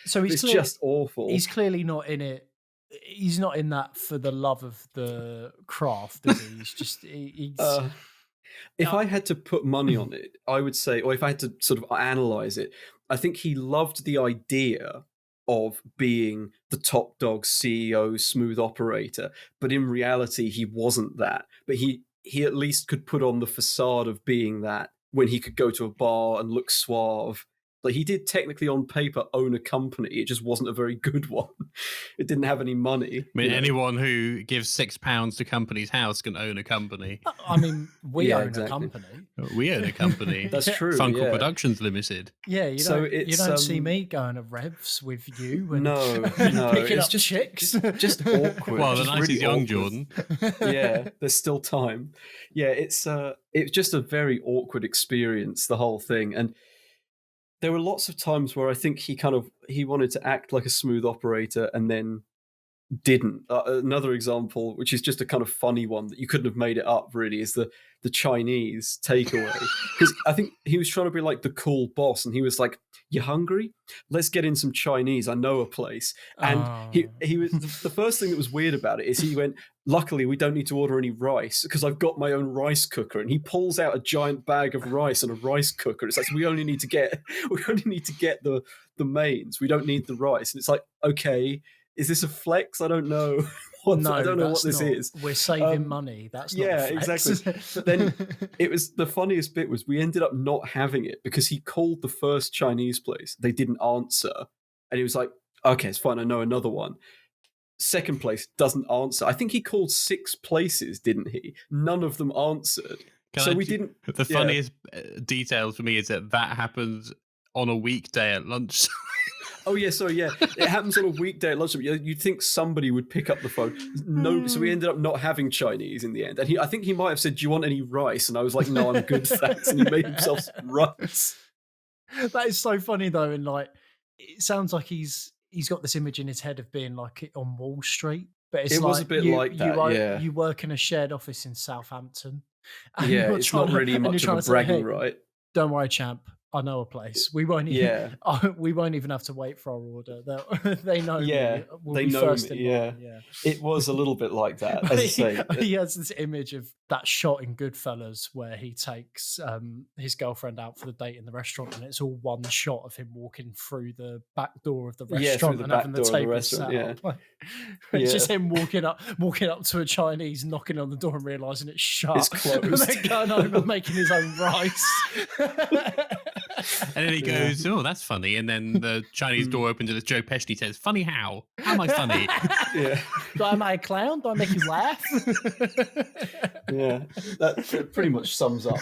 So it's just awful. He's clearly not in it. He's not in that for the love of the craft, is he? He's just he's If I had to put money on it, I would say, or if I had to sort of analyze it, I think he loved the idea of being the top dog CEO, smooth operator, but in reality, he wasn't that. But he at least could put on the facade of being that when he could go to a bar and look suave. Like he did technically on paper own a company, it just wasn't a very good one. It didn't have any money. I mean, you know. anyone who gives £6 to Company's House can own a company. I mean, we Yeah, own exactly. a company. We own a company. That's true. Funkle yeah. Productions Limited. Yeah, you So you don't see it's, me going to revs with you and No, picking it's up chicks. just awkward. Well, the just night really is young, awkward. Jordan. Yeah, there's still time. Yeah, it's just a very awkward experience, the whole thing. And there were lots of times where I think he wanted to act like a smooth operator and then didn't. Another example, which is just a kind of funny one that you couldn't have made it up, really, is the Chinese takeaway. Because I think he was trying to be like the cool boss, and he was like, "You hungry? Let's get in some Chinese. I know a place." And he was the first thing that was weird about it is he went, "Luckily, we don't need to order any rice because I've got my own rice cooker." And he pulls out a giant bag of rice and a rice cooker. It's like, we only need to get the mains. We don't need the rice. And it's like, okay. Is this a flex? I don't know. I don't know what this is. We're saving money. That's not a flex. Exactly. But then it was the funniest bit was we ended up not having it because he called the first Chinese place. They didn't answer. And he was like, okay, it's fine. I know another one. Second place doesn't answer. I think he called 6 places, didn't he? None of them answered. Didn't. The funniest details for me is that happens on a weekday at lunchtime. Oh yeah, so yeah, it happens on a weekday at lunchtime. You'd think somebody would pick up the phone. No, so we ended up not having Chinese in the end. And I think he might have said, "Do you want any rice?" And I was like, "No, I'm good, thanks." And he made himself some rice. That is so funny though, and like it sounds like he's got this image in his head of being like on Wall Street, but it was a bit like that. Yeah, you work in a shared office in Southampton. And yeah, it's not really much of a bragging right. Don't worry, champ. I know a place. We won't even. We won't even have to wait for our order. They know. Yeah, they know me. Yeah, it was a little bit like that. As I say, he has this image of that shot in Goodfellas where he takes his girlfriend out for the date in the restaurant, and it's all one shot of him walking through the back door of the restaurant and having the table set up. It's just him walking up to a Chinese, knocking on the door and realizing it's shut. It's closed. And then going home and making his own rice. And then he goes, "Oh, that's funny." And then the Chinese door opens and it's Joe Pesci. He says, "Funny how? How am I funny?" Yeah. Am I a clown? Do I make you laugh? Yeah, that pretty much sums up.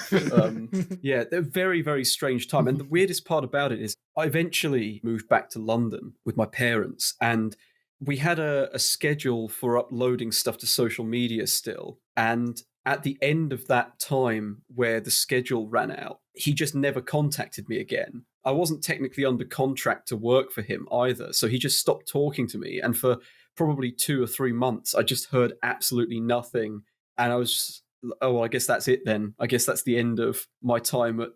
Yeah, they're very, very strange time. And the weirdest part about it is I eventually moved back to London with my parents, and we had a schedule for uploading stuff to social media still. And at the end of that time where the schedule ran out, he just never contacted me again. I wasn't technically under contract to work for him either, so he just stopped talking to me. And for probably 2 or 3 months, I just heard absolutely nothing. And I was, oh, well, I guess that's it then. I guess that's the end of my time at,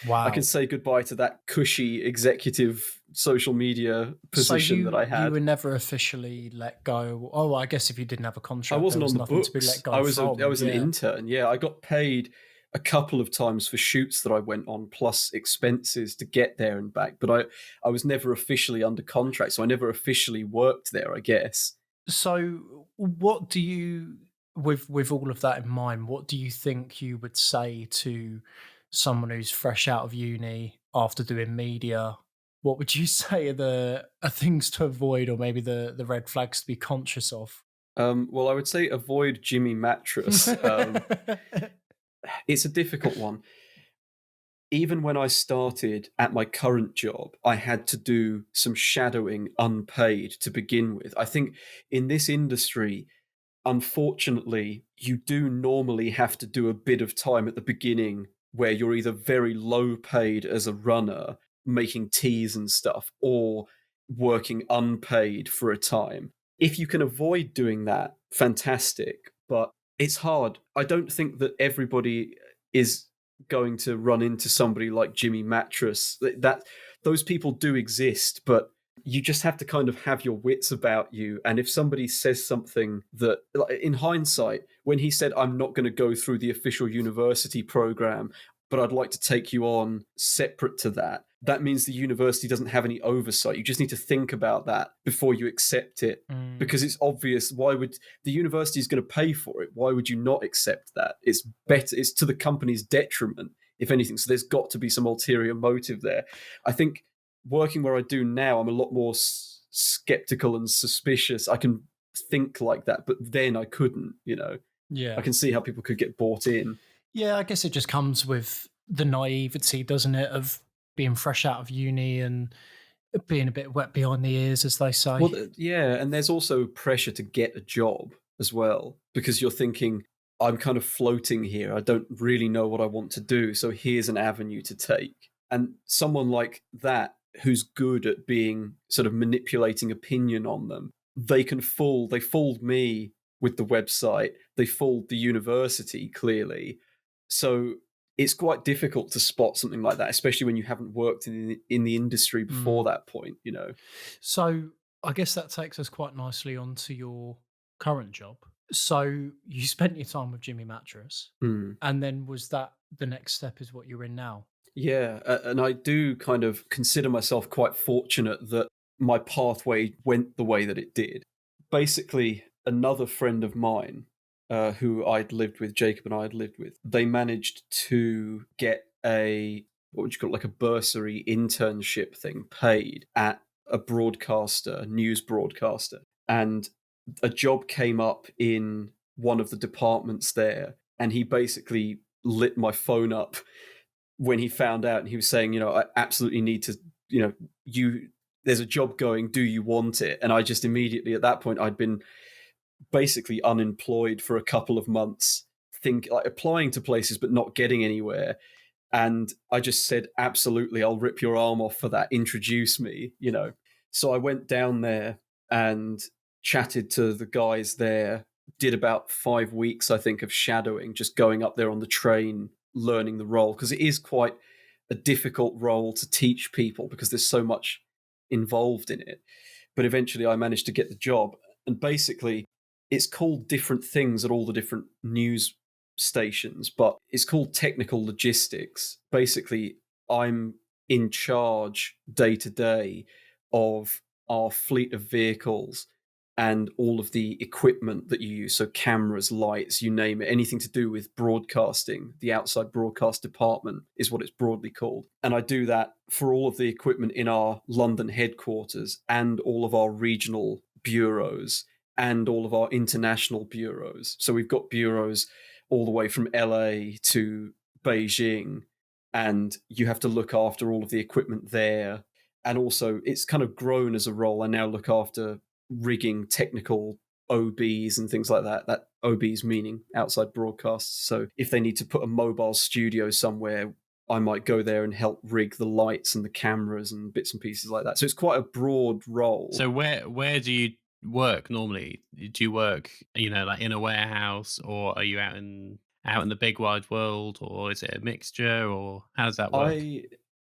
Wow. I can say goodbye to that cushy executive social media position that I had. You were never officially let go. Oh, I guess if you didn't have a contract, I wasn't on the books. To be let go I was from. an intern. Yeah, I got paid a couple of times for shoots that I went on, plus expenses to get there and back. But I was never officially under contract, so I never officially worked there, I guess. So what do you, with all of that in mind, what do you think you would say to someone who's fresh out of uni after doing media? What would you say are things to avoid, or maybe the red flags to be conscious of? Well, I would say avoid Jimmy Mattress. It's a difficult one. Even when I started at my current job, I had to do some shadowing unpaid to begin with. I think in this industry, unfortunately, you do normally have to do a bit of time at the beginning where you're either very low paid as a runner, making teas and stuff, or working unpaid for a time. If you can avoid doing that, fantastic. But it's hard. I don't think that everybody is going to run into somebody like Jimmy Mattress. That those people do exist, but you just have to kind of have your wits about you. And if somebody says something that, like, in hindsight, when he said, I'm not going to go through the official university program, but I'd like to take you on separate to that, that means the university doesn't have any oversight. You just need to think about that before you accept it. Mm, Because it's obvious, why would the university is going to pay for it? Why would you not accept that? It's better, it's to the company's detriment, if anything. So there's got to be some ulterior motive there. I think working where I do now, I'm a lot more skeptical and suspicious. I can think like that, but then I couldn't, I yeah. can see how people could get bought in. Yeah, I guess it just comes with the naivety, doesn't it, of being fresh out of uni and being a bit wet behind the ears, as they say. Well, yeah, and there's also pressure to get a job as well, because you're thinking, I'm kind of floating here. I don't really know what I want to do. So here's an avenue to take. And someone like that, who's good at being sort of manipulating opinion on them, they fooled me with the website. They fooled the university, clearly. So it's quite difficult to spot something like that, especially when you haven't worked in the industry before Mm. that point. So I guess that takes us quite nicely onto your current job. So you spent your time with Jimmy Mattress, Hmm. and then was that the next step is what you're in now? Yeah, and I do kind of consider myself quite fortunate that my pathway went the way that it did. Basically, another friend of mine, who I'd lived with, Jacob and I had lived with, they managed to get what would you call it, like a bursary internship thing paid at a news broadcaster. And a job came up in one of the departments there, and he basically lit my phone up when he found out, and he was saying, I absolutely need to, there's a job going, do you want it? And I just immediately, at that point, I'd been basically unemployed for a couple of months, like applying to places but not getting anywhere. And I just said, absolutely, I'll rip your arm off for that. Introduce me. So I went down there and chatted to the guys there, did about 5 weeks, I think, of shadowing, just going up there on the train, learning the role, because it is quite a difficult role to teach people because there's so much involved in it. But eventually I managed to get the job. And basically, it's called different things at all the different news stations, but it's called technical logistics. Basically, I'm in charge day to day of our fleet of vehicles and all of the equipment that you use. So, cameras, lights, you name it, anything to do with broadcasting. The outside broadcast department is what it's broadly called. And I do that for all of the equipment in our London headquarters and all of our regional bureaus and all of our international bureaus. So, we've got bureaus all the way from LA to Beijing, and you have to look after all of the equipment there. And also, it's kind of grown as a role. I now look after rigging technical OBs and things like that. That OBs meaning outside broadcasts. So if they need to put a mobile studio somewhere, I might go there and help rig the lights and the cameras and bits and pieces like that. So it's quite a broad role. So where do you work normally? Do you work, like in a warehouse, or are you out in the big wide world, or is it a mixture, or how does that work?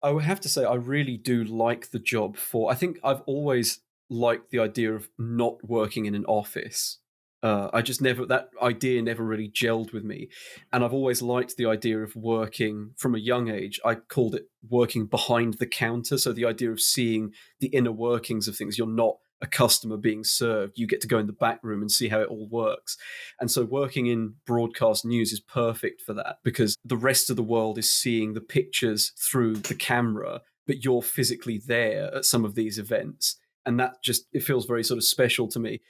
I would have to say I really do like the job. I think I've always liked the idea of not working in an office. I just never that idea never really gelled with me, and I've always liked the idea of working from a young age. I called it working behind the counter, so the idea of seeing the inner workings of things. You're not a customer being served. You get to go in the back room and see how it all works. And so working in broadcast news is perfect for that, because the rest of the world is seeing the pictures through the camera, but you're physically there at some of these events. And that it feels very sort of special to me.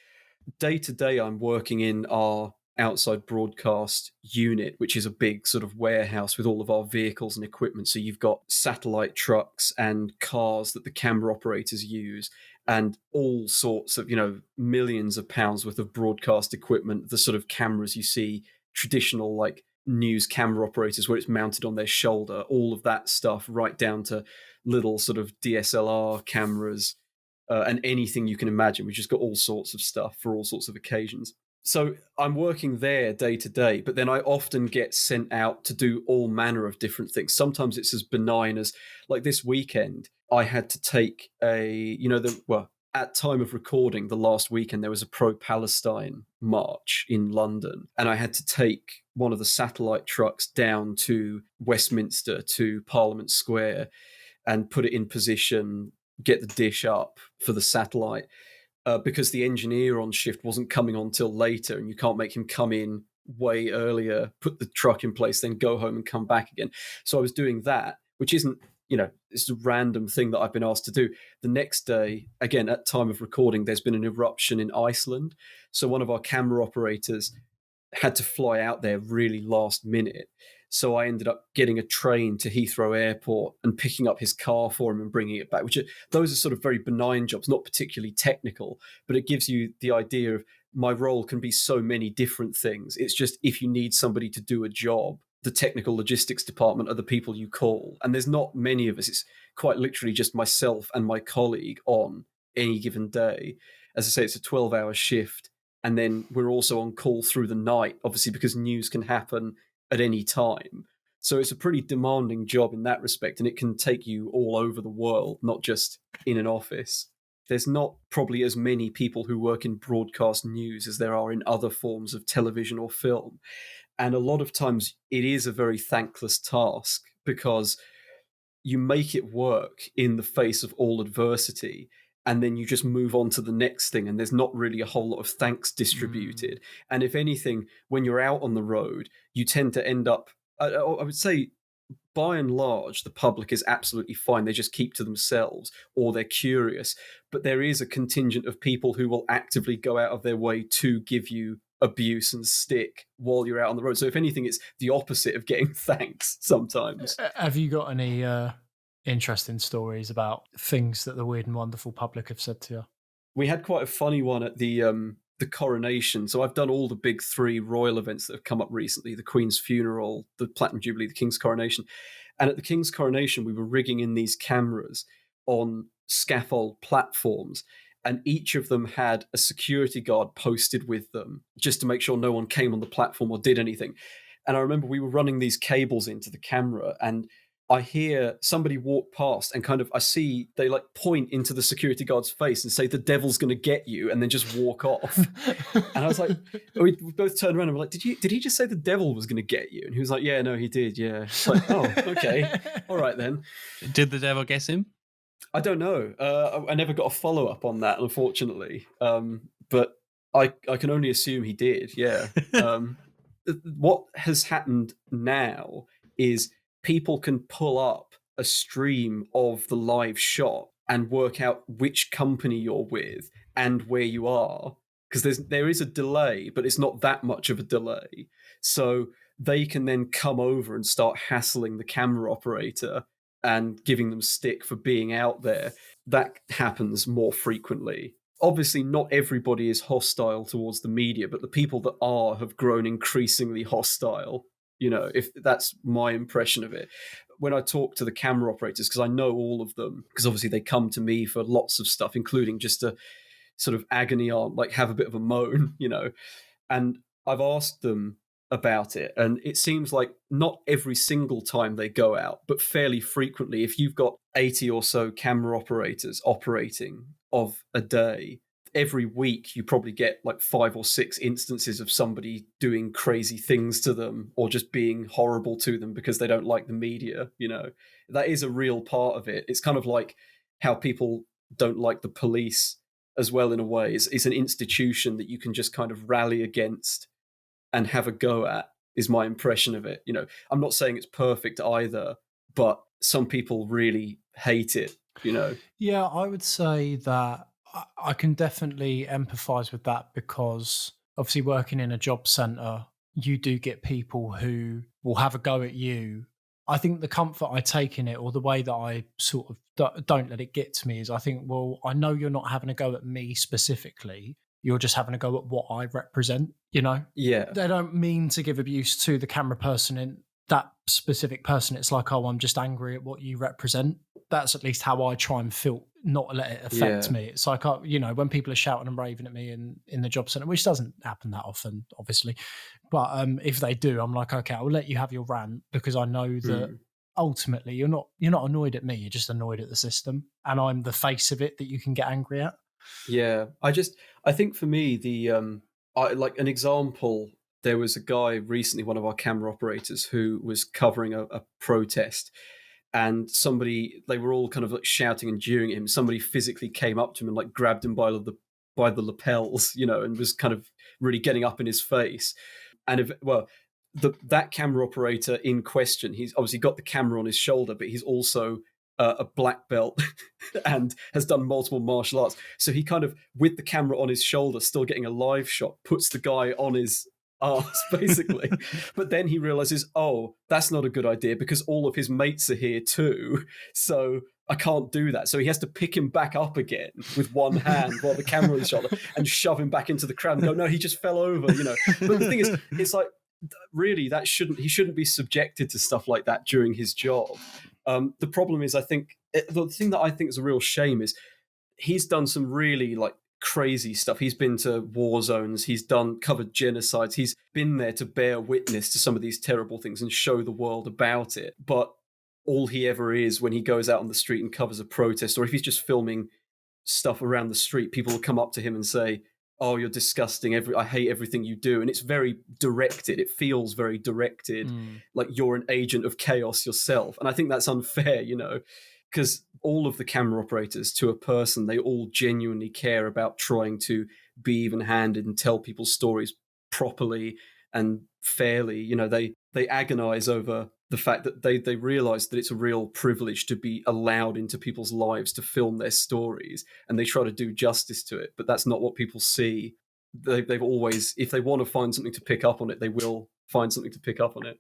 Day to day, I'm working in our outside broadcast unit, which is a big sort of warehouse with all of our vehicles and equipment. So you've got satellite trucks and cars that the camera operators use, and all sorts of, millions of pounds worth of broadcast equipment, the sort of cameras you see, traditional like news camera operators where it's mounted on their shoulder, all of that stuff, right down to little sort of DSLR cameras, and anything you can imagine. We've just got all sorts of stuff for all sorts of occasions. So I'm working there day to day, but then I often get sent out to do all manner of different things. Sometimes it's as benign as, like this weekend, I had to take at time of recording, the last weekend, there was a pro-Palestine march in London, and I had to take one of the satellite trucks down to Westminster, to Parliament Square, and put it in position, get the dish up for the satellite, because the engineer on shift wasn't coming on till later, and you can't make him come in way earlier, put the truck in place, then go home and come back again. So I was doing that, which isn't, it's a random thing that I've been asked to do. The next day, again, at time of recording, there's been an eruption in Iceland. So one of our camera operators had to fly out there really last minute. So I ended up getting a train to Heathrow Airport and picking up his car for him and bringing it back, those are sort of very benign jobs, not particularly technical, but it gives you the idea of my role can be so many different things. It's just if you need somebody to do a job, the technical logistics department are the people you call. And there's not many of us. It's quite literally just myself and my colleague on any given day. As I say, it's a 12-hour shift. And then we're also on call through the night, obviously, because news can happen at any time. So it's a pretty demanding job in that respect, and it can take you all over the world, not just in an office. There's not probably as many people who work in broadcast news as there are in other forms of television or film. And a lot of times it is a very thankless task because you make it work in the face of all adversity, and then you just move on to the next thing, and there's not really a whole lot of thanks distributed. And if anything, when you're out on the road, you tend to end up, I would say, by and large, the public is absolutely fine. They just keep to themselves, or they're curious. But there is a contingent of people who will actively go out of their way to give you abuse and stick while you're out on the road. So if anything, it's the opposite of getting thanks sometimes. Have you got any interesting stories about things that the weird and wonderful public have said to you? We had quite a funny one at the coronation. So I've done all the big three royal events that have come up recently: the Queen's funeral, the Platinum Jubilee, the King's coronation. And at the King's coronation, we were rigging in these cameras on scaffold platforms, and each of them had a security guard posted with them just to make sure no one came on the platform or did anything. And I remember we were running these cables into the camera, and I hear somebody walk past, and I see they like point into the security guard's face and say, "The devil's going to get you," and then just walk off. And I was like, we both turned around and were like, did he just say the devil was going to get you? And he was like, "Yeah, no, he did. Yeah." It's like, oh, okay. All right then. Did the devil guess him? I don't know. I never got a follow-up on that, unfortunately. But I can only assume he did, yeah. What has happened now is people can pull up a stream of the live shot and work out which company you're with and where you are, because there is a delay, but it's not that much of a delay. So they can then come over and start hassling the camera operator and giving them stick for being out there. That happens more frequently. Obviously, not everybody is hostile towards the media, but the people that are have grown increasingly hostile, if that's my impression of it. When I talk to the camera operators, because I know all of them, because obviously they come to me for lots of stuff, including just a sort of agony aunt, like have a bit of a moan, and I've asked them about it, and it seems like not every single time they go out, but fairly frequently, if you've got 80 or so camera operators operating of a day, every week you probably get like 5 or 6 instances of somebody doing crazy things to them or just being horrible to them because they don't like the media. That is a real part of it. It's kind of like how people don't like the police as well, in a way. It's an institution that you can just kind of rally against and have a go at, is my impression of it. I'm not saying it's perfect either, but some people really hate it, Yeah, I would say that I can definitely empathize with that, because obviously working in a job center, you do get people who will have a go at you. I think the comfort I take in it, or the way that I sort of don't let it get to me, is I think, well, I know you're not having a go at me specifically. You're just having a go at what I represent, Yeah. They don't mean to give abuse to the camera person in that specific person. It's like, oh, I'm just angry at what you represent. That's at least how I try and feel, not let it affect me. It's like, when people are shouting and raving at me in the job center, which doesn't happen that often, obviously. But if they do, I'm like, okay, I'll let you have your rant, because I know that ultimately you're not annoyed at me, you're just annoyed at the system, and I'm the face of it that you can get angry at. Yeah, I think for me I like an example. There was a guy recently, one of our camera operators, who was covering a protest, and they were all kind of like shouting and jeering at him. Somebody physically came up to him and like grabbed him by the lapels, and was kind of really getting up in his face. And that camera operator in question, he's obviously got the camera on his shoulder, but he's also a black belt and has done multiple martial arts. So he kind of, with the camera on his shoulder, still getting a live shot, puts the guy on his arse, basically. But then he realizes, oh, that's not a good idea because all of his mates are here too. So I can't do that. So he has to pick him back up again with one hand while the camera on his shoulder and shove him back into the crowd and go, no, he just fell over, But the thing is, it's like, really, he shouldn't be subjected to stuff like that during his job. The problem is, I think the thing that I think is a real shame is he's done some really like crazy stuff. He's been to war zones. He's covered genocides. He's been there to bear witness to some of these terrible things and show the world about it. But all he ever is when he goes out on the street and covers a protest, or if he's just filming stuff around the street, people will come up to him and say, oh, you're disgusting. I hate everything you do. And it's very directed. It feels very directed, like you're an agent of chaos yourself. And I think that's unfair, because all of the camera operators, to a person, they all genuinely care about trying to be even-handed and tell people's stories properly and fairly. They agonize over the fact that they realize that it's a real privilege to be allowed into people's lives to film their stories, and they try to do justice to it. But that's not what people see. They've always, if they want to find something to pick up on it, they will find something to pick up on it.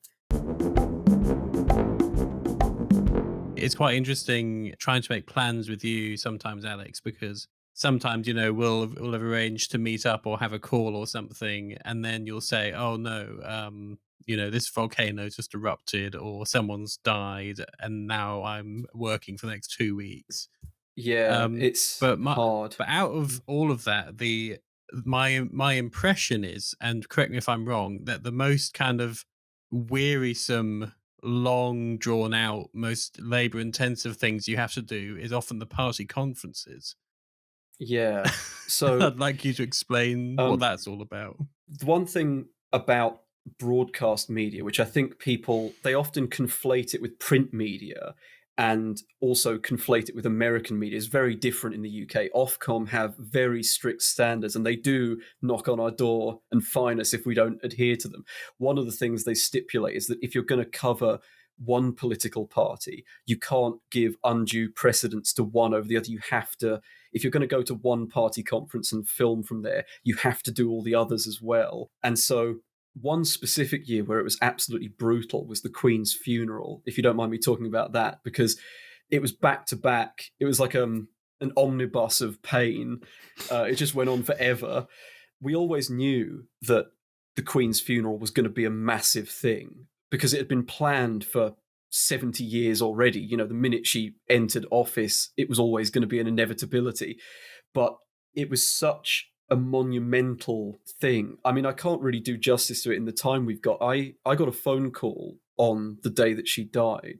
It's quite interesting trying to make plans with you sometimes, Alex, because sometimes, we'll have arranged to meet up or have a call or something, and then you'll say, oh no, this volcano just erupted or someone's died and now I'm working for the next 2 weeks. Yeah, it's hard. But out of all of that, my impression is, and correct me if I'm wrong, that the most kind of wearisome, long drawn out, most labor intensive things you have to do is often the party conferences. Yeah. So I'd like you to explain what that's all about. the one thing about broadcast media, which I think they often conflate it with print media and also conflate it with American media, is very different in the UK. Ofcom have very strict standards and they do knock on our door and fine us if we don't adhere to them. One of the things they stipulate is that if you're going to cover one political party, you can't give undue precedence to one over the other. You have to, if you're going to go to one party conference and film from there, you have to do all the others as well. And so one specific year where it was absolutely brutal was the Queen's funeral, if you don't mind me talking about that, because it was back to back. It was like an omnibus of pain. It just went on forever. We always knew that the Queen's funeral was going to be a massive thing because it had been planned for 70 years already. The minute she entered office, it was always going to be an inevitability. But it was such a monumental thing. I mean, I can't really do justice to it in the time we've got. I got a phone call on the day that she died.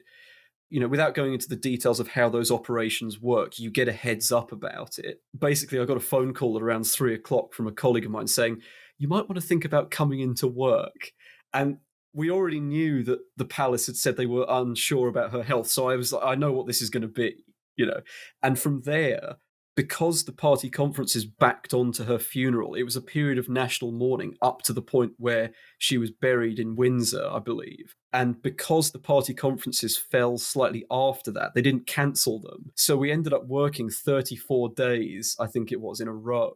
Without going into the details of how those operations work, you get a heads up about it. Basically, I got a phone call at around 3:00 from a colleague of mine saying, you might want to think about coming into work. And we already knew that the palace had said they were unsure about her health. So I was like, I know what this is going to be, And from there, because the party conferences backed onto her funeral, it was a period of national mourning up to the point where she was buried in Windsor, I believe. And because the party conferences fell slightly after that, they didn't cancel them. So we ended up working 34 days, I think it was, in a row,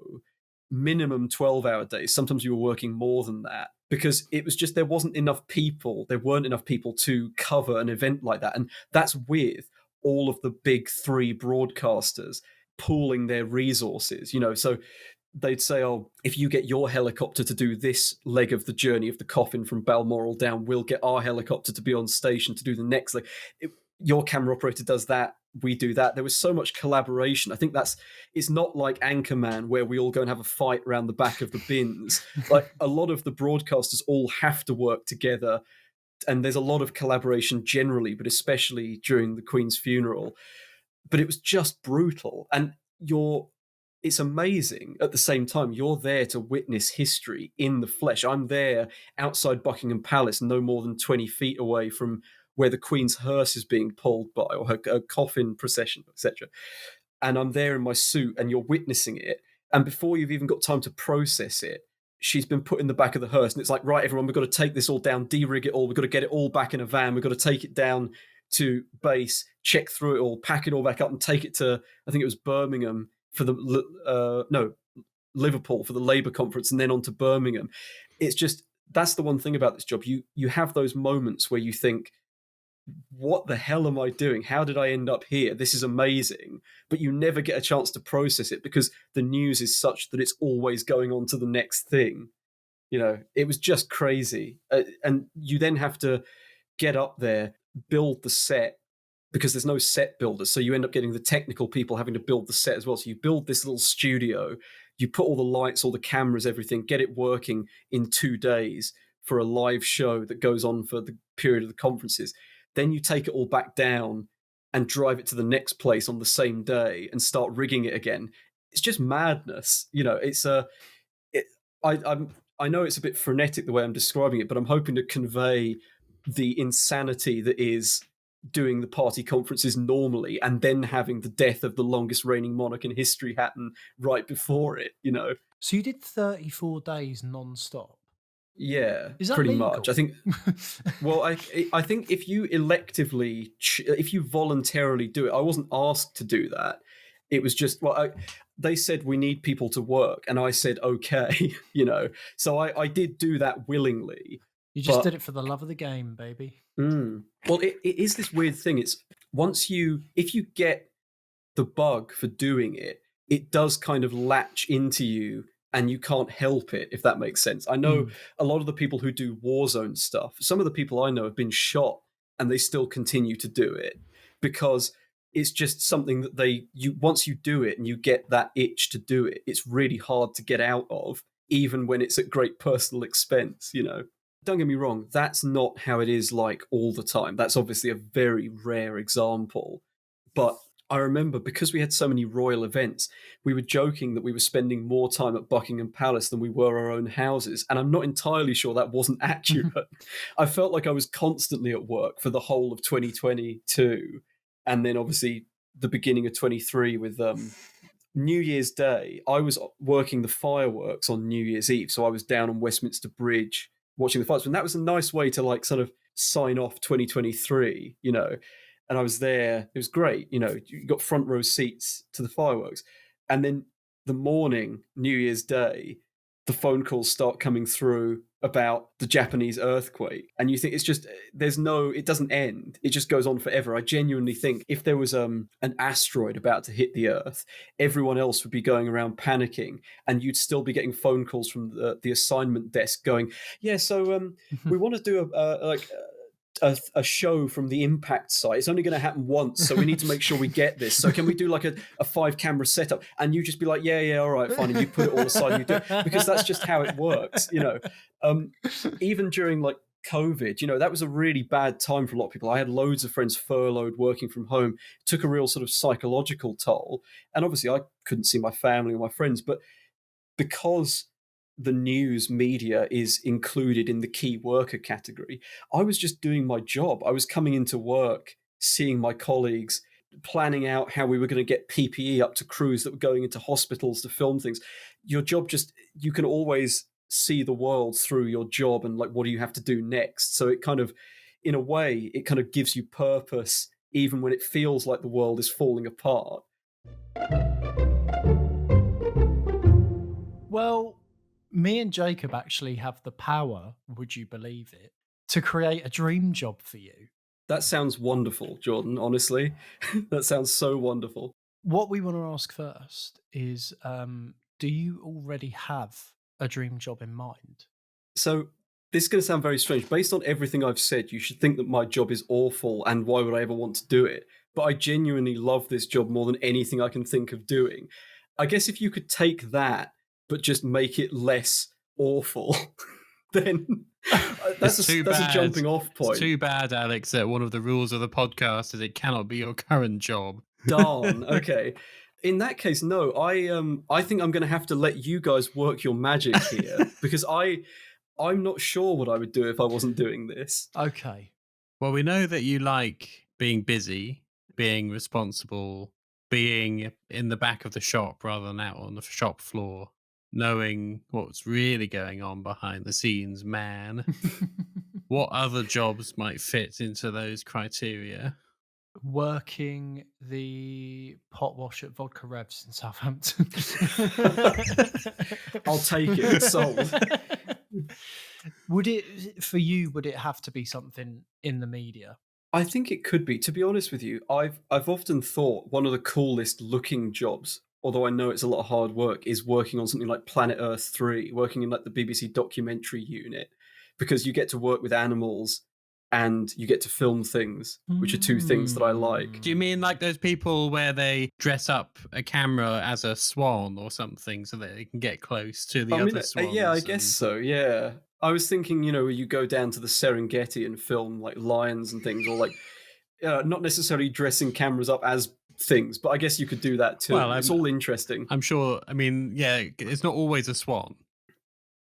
minimum 12-hour days. Sometimes you were working more than that because it was just there weren't enough people to cover an event like that. And that's with all of the big three broadcasters pooling their resources, so they'd say, oh, if you get your helicopter to do this leg of the journey of the coffin from Balmoral down, we'll get our helicopter to be on station to do the next leg. Your camera operator does that, we do that. There was so much collaboration. I think it's not like Anchorman where we all go and have a fight around the back of the bins. Like a lot of the broadcasters all have to work together and there's a lot of collaboration generally, but especially during the Queen's funeral. But it was just brutal, and it's amazing at the same time. You're there to witness history in the flesh. I'm there outside Buckingham Palace, no more than 20 feet away from where the Queen's hearse is being pulled by, or her coffin procession, etc. And I'm there in my suit, and you're witnessing it. And before you've even got time to process it, she's been put in the back of the hearse, and it's like, right, everyone, we've got to take this all down, de-rig it all, we've got to get it all back in a van, we've got to take it down to base, check through it all, pack it all back up, and take it to, I think it was Birmingham for Liverpool for the Labour conference, and then on to Birmingham. It's just, that's the one thing about this job. You have those moments where you think, what the hell am I doing? How did I end up here? This is amazing. But you never get a chance to process it because the news is such that it's always going on to the next thing. It was just crazy. And you then have to get up there, build the set, because there's no set builders. So you end up getting the technical people having to build the set as well. So you build this little studio, you put all the lights, all the cameras, everything, get it working in 2 days for a live show that goes on for the period of the conferences. Then you take it all back down and drive it to the next place on the same day and start rigging it again. It's just madness. I know it's a bit frenetic the way I'm describing it, but I'm hoping to convey the insanity that is doing the party conferences normally and then having the death of the longest reigning monarch in history happen right before it. So you did 34 days non-stop. Yeah, Is that pretty legal? much. I think. Well, I think if you electively, if you voluntarily do it, I wasn't asked to do that. It was just, they said we need people to work, and I said okay, So I did do that willingly. You just did it for the love of the game, baby. Well, it is this weird thing. It's if you get the bug for doing it, it does kind of latch into you. And you can't help it, if that makes sense. I know a lot of the people who do Warzone stuff, some of the people I know have been shot and they still continue to do it because it's just something that once you do it and you get that itch to do it, it's really hard to get out of, even when it's at great personal expense, Don't get me wrong, that's not how it is like all the time. That's obviously a very rare example. But I remember because we had so many royal events, we were joking that we were spending more time at Buckingham Palace than we were our own houses. And I'm not entirely sure that wasn't accurate. I felt like I was constantly at work for the whole of 2022. And then obviously the beginning of 23 with New Year's Day, I was working the fireworks on New Year's Eve. So I was down on Westminster Bridge watching the fireworks. And that was a nice way to sort of sign off 2023, And I was there. It was great. You got front row seats to the fireworks. And then the morning, New Year's Day, the phone calls start coming through about the Japanese earthquake. And you think it's just, it doesn't end. It just goes on forever. I genuinely think if there was an asteroid about to hit the Earth, everyone else would be going around panicking and you'd still be getting phone calls from the assignment desk going, yeah, so we want to do a show from the impact site. It's only going to happen once, so we need to make sure we get this. So can we do like a 5-camera setup? And you just be like, yeah, all right, fine. And you put it all aside and you do it because that's just how it works, Even during like COVID, that was a really bad time for a lot of people. I had loads of friends furloughed, working from home. It took a real sort of psychological toll. And obviously I couldn't see my family or my friends, but because the news media is included in the key worker category, I was just doing my job. I was coming into work, seeing my colleagues, planning out how we were going to get PPE up to crews that were going into hospitals to film things. Your job you can always see the world through your job and like, what do you have to do next? So it kind of, in a way, it kind of gives you purpose, even when it feels like the world is falling apart. Well, me and Jacob actually have the power, would you believe it, to create a dream job for you. That sounds wonderful, Jordan, honestly. That sounds so wonderful. What we want to ask first is, do you already have a dream job in mind? So this is going to sound very strange. Based on everything I've said, you should think that my job is awful and why would I ever want to do it? But I genuinely love this job more than anything I can think of doing. I guess if you could take that but just make it less awful, then It's too That's a bad. jumping off It's point. too bad, Alex, that one of the rules of the podcast is it cannot be your current job. Darn. Okay. In that case, no. I think I'm going to have to let you guys work your magic here because I'm not sure what I would do if I wasn't doing this. Okay. Well, we know that you like being busy, being responsible, being in the back of the shop rather than out on the shop floor, knowing what's really going on behind the scenes, man. What other jobs might fit into those criteria? Working the pot wash at Vodka Revs in Southampton. I'll take it. Sold. Would it, for you, would it have to be something in the media? I think it could be. To be honest with you, I've often thought one of the coolest looking jobs, although I know it's a lot of hard work, is working on something like Planet Earth 3, working in like the BBC documentary unit, because you get to work with animals and you get to film things, which are two things that I like. Do you mean like those people where they dress up a camera as a swan or something so that they can get close to the I mean, other swans? yeah, I guess so. Yeah, I was thinking, where you go down to the Serengeti and film like lions and things, or like not necessarily dressing cameras up as things, but I guess you could do that too. Well, It's all interesting. I'm sure. I mean, yeah, it's not always a swan.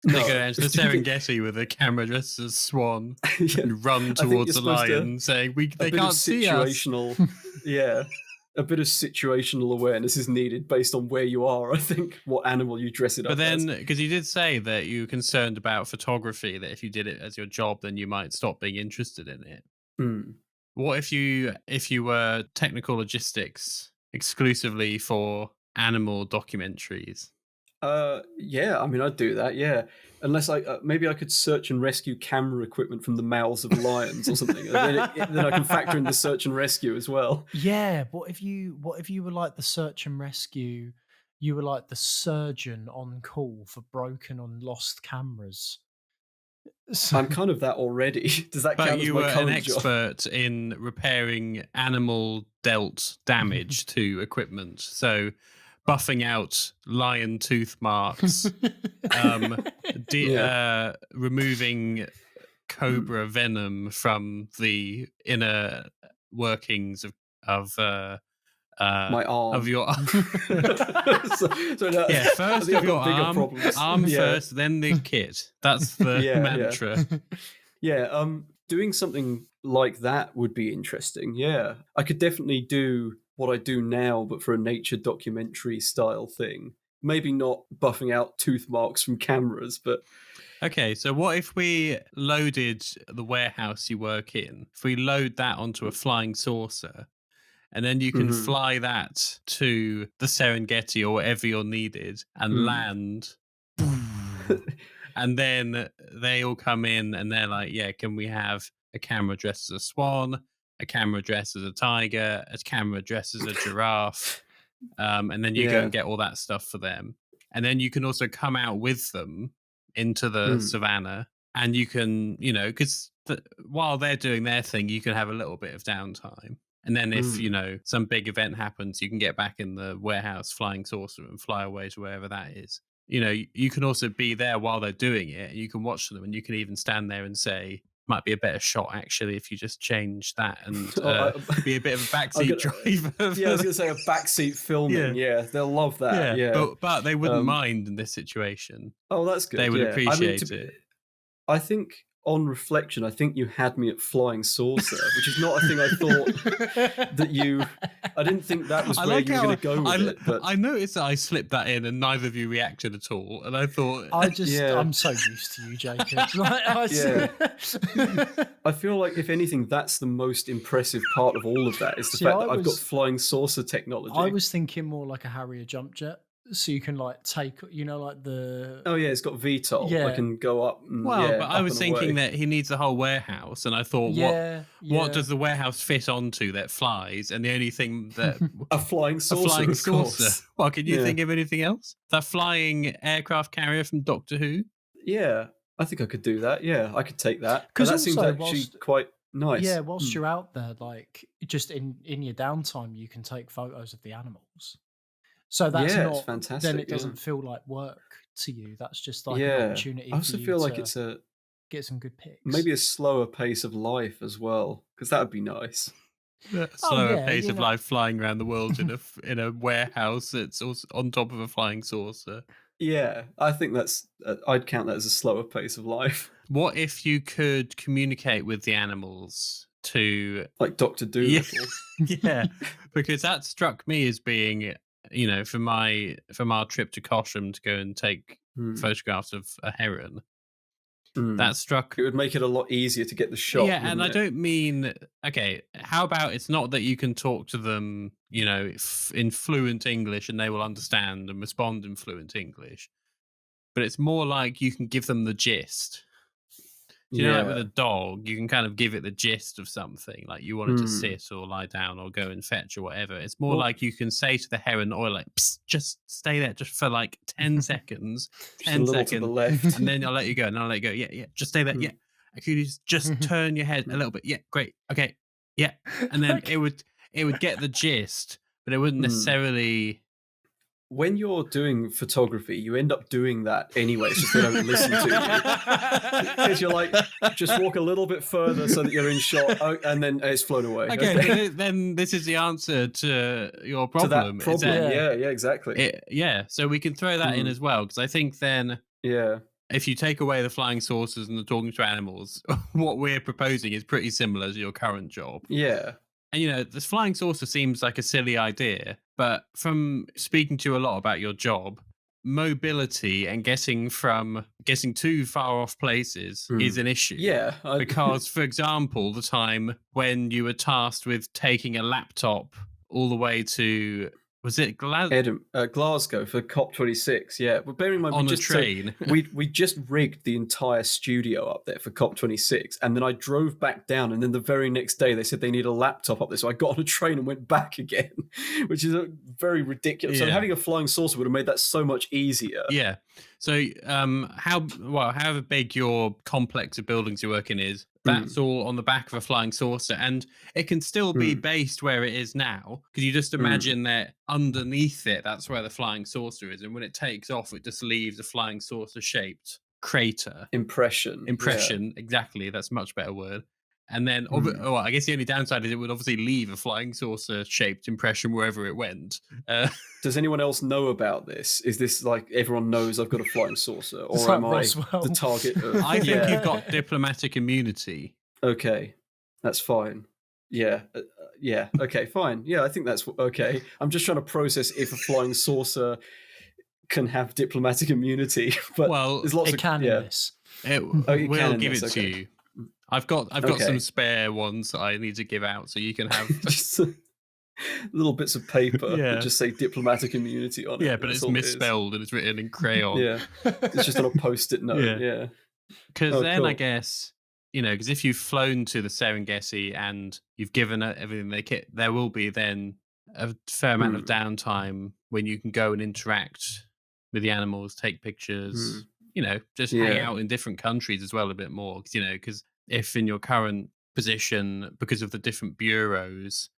No, They go down to the Serengeti with a camera dressed as a swan yeah. and run I think towards you're the supposed to- lion, saying, a "They bit can't of see us." situational, yeah, a bit of situational awareness is needed based on where you are. I think what animal you dress it But up then, as. because you did say that you were concerned about photography, that if you did it as your job, then you might stop being interested in it. Hmm. What if you were technical logistics exclusively for animal documentaries? Yeah, I mean, I'd do that. Yeah, unless maybe I could search and rescue camera equipment from the mouths of lions or something. And then I can factor in the search and rescue as well. Yeah. What if you were like the search and rescue? You were like the surgeon on call for broken and lost cameras. So, I'm kind of that already. Does that But count as you my were an current job? expert in repairing animal dealt damage to equipment. So buffing out lion tooth marks, Yeah. removing cobra venom from the inner workings My arm. of your so no, yeah, I first think of I've your got bigger arm problems. Yeah. first, then the kit. That's the Yeah, yeah. mantra. Yeah, doing something like that would be interesting. Yeah, I could definitely do what I do now, but for a nature documentary style thing. Maybe not buffing out tooth marks from cameras, but Okay, so what if we loaded the warehouse you work in? If we load that onto a flying saucer, and then you can Mhm. fly that to the Serengeti or wherever you're needed and land. And then they all come in and they're like, yeah, can we have a camera dressed as a swan, a camera dressed as a tiger, a camera dressed as a giraffe? And then you go yeah. and get all that stuff for them. And then you can also come out with them into the Mm. savannah and you can, because while they're doing their thing, you can have a little bit of downtime. And then if, Mm. some big event happens, you can get back in the warehouse flying saucer and fly away to wherever that is. You can also be there while they're doing it. You can watch them and you can even stand there and say, might be a better shot actually if you just change that and be a bit of a backseat driver. Yeah, I was going to say a backseat filming. Yeah, they'll love that. Yeah. But they wouldn't Um, mind in this situation. Oh, that's good. They would yeah. I mean, appreciate it. I think on reflection, I think you had me at flying saucer, which is not a thing I thought that you. I didn't think that was where you were going to go with it. But I noticed that I slipped that in, and neither of you reacted at all. And I thought, Yeah. I'm so used to you, Jacob. Like, Yeah. I feel like if anything, that's the most impressive part of all of that is the See, fact I that I've got was- flying saucer technology. I was thinking more like a Harrier jump jet, so you can like take, like the. Oh yeah, it's got VTOL. Yeah. I can go up. And, well, yeah, but I up was and thinking away. that he needs a whole warehouse, and I thought, what does the warehouse fit onto that flies? And the only thing that a flying a saucer. flying of saucer. course. Well, can you Yeah. think of anything else? That flying aircraft carrier from Doctor Who? Yeah, I think I could do that. Yeah, I could take that. 'Cause That seems also, actually whilst- quite nice. Yeah, whilst you're out there, like just in your downtime, you can take photos of the animals. So that's Yeah, it's not. fantastic. Then it yeah. doesn't feel like work to you. That's just like an Yeah, opportunity. I also for you feel like to it's a get some good pics. Maybe a slower pace of life as well, because that would be nice. A Oh, slower yeah, pace you of know. life flying around the world in a warehouse that's also on top of a flying saucer. Yeah, I think that's. I'd count that as a slower pace of life, What if you could communicate with the animals to like Doctor yeah, Dolittle. yeah, because that struck me as being, from our trip to Cosham to go and take Hmm. photographs of a heron. Hmm. That struck It would make it a lot easier to get the shot. Yeah, and Wouldn't I it? don't mean okay. How about it's not that you can talk to them, in fluent English and they will understand and respond in fluent English, but it's more like you can give them the gist. So, like with a Yeah. dog, you can kind of give it the gist of something, like you want it to Hmm. sit or lie down or go and fetch or whatever. It's more Well, like you can say to the heron, or like, "Psst, just stay there just for like 10 seconds, just a 10 little to the seconds, left. and then I'll let you go. And I'll let you go. Yeah, yeah, just stay there. Hmm. Yeah. Could you just turn your head a Hmm. little bit? Yeah, great. Okay. Yeah. And then Okay. it would get the gist, but it wouldn't necessarily. When you're doing photography, you end up doing that anyway. It's just they don't listen to you. Because you're like, just walk a little bit further so that you're in shot, and then it's flown away. Okay, then this is the answer to your To problem. that problem. Yeah. Yeah, exactly. So we can throw that in Mm. as well, because I think then Yeah. if you take away the flying saucers and the talking to animals, what we're proposing is pretty similar to your current job. Yeah. And this flying saucer seems like a silly idea, but from speaking to you a lot about your job, mobility and getting to far off places is an issue. Yeah. Because, for example, the time when you were tasked with taking a laptop all the way to, was it Glasgow for COP26. Yeah, but bear in mind, on a train? we just rigged the entire studio up there for COP26, and then I drove back down, and then the very next day they said they need a laptop up there, so I got on a train and went back again, which is very ridiculous. So Yeah. having a flying saucer would have made that so much easier. Yeah. So, however big your complex of buildings you're working is, that's all on the back of a flying saucer, and it can still be based where it is now. Because you just imagine that underneath it, that's where the flying saucer is, and when it takes off, it just leaves a flying saucer shaped crater. Impression. Exactly. That's a much better word. And then, I guess the only downside is it would obviously leave a flying saucer shaped impression wherever it went. Does anyone else know about this? Is this like everyone knows I've got a flying saucer, or It's like am I Roswell. the target of? I think Yeah. you've got diplomatic immunity. Okay, that's fine. Yeah, yeah. Okay, fine. Yeah, I think that's okay. I'm just trying to process if a flying saucer can have diplomatic immunity, but Well, there's lots It of can yeah. in this. you We'll can in give this, it to okay. you. I've got Okay. some spare ones that I need to give out, so you can have. Just little bits of paper Yeah. that just say diplomatic immunity on it. Yeah, but That's it's all it is. misspelled and it's written in crayon. Yeah, it's just on a post-it note. Yeah. Yeah. Because Oh, then I cool. guess because if you've flown to the Serengeti and you've given it everything they kit, there will be then a fair amount of downtime when you can go and interact with the animals, take pictures. Just hang Yeah. out in different countries as well a bit more. Because if in your current position, because of the different bureaus,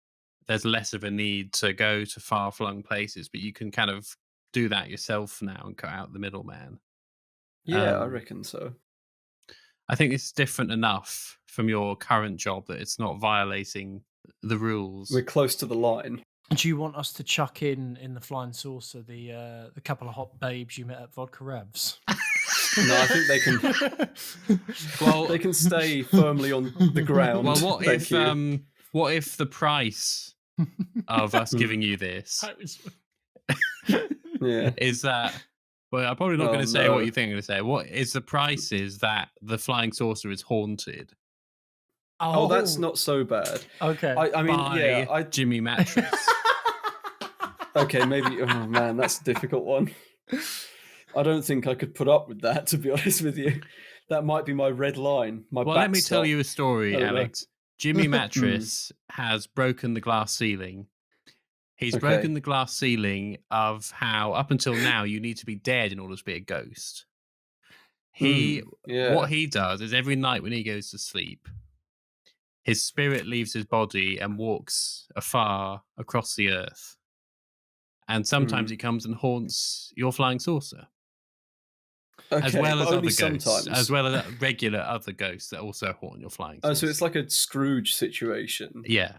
there's less of a need to go to far-flung places, but you can kind of do that yourself now and cut out the middleman. Yeah, I reckon so. I think it's different enough from your current job that it's not violating the rules. We're close to the line. Do you want us to chuck in the flying saucer the couple of hot babes you met at Vodka Revs? No, I think they can. Well, They can stay firmly on the ground. well, what Thank if you. what if the price of us giving you this Yeah. is that? Well, I'm probably not Oh, going to say what no. you think I'm going to say. What is the price? Is that the flying saucer is haunted Oh, that's not so bad. Okay. I mean, by yeah. Jimmy Mattress? Okay, maybe. Oh man, that's a difficult one. I don't think I could put up with that, to be honest with you. That might be my red line. My Well, let me tell backstop. you a story, I don't know. Alex. Jimmy Mattress has broken the glass ceiling. He's Okay. broken the glass ceiling of how, up until now, you need to be dead in order to be a ghost. Yeah. What he does is every night when he goes to sleep, his spirit leaves his body and walks afar across the earth. And sometimes he comes and haunts your flying saucer. as Okay, well but as only other ghosts, sometimes. as well as regular other ghosts that also haunt your flying Oh, saucer. so it's like a Scrooge situation. Yeah.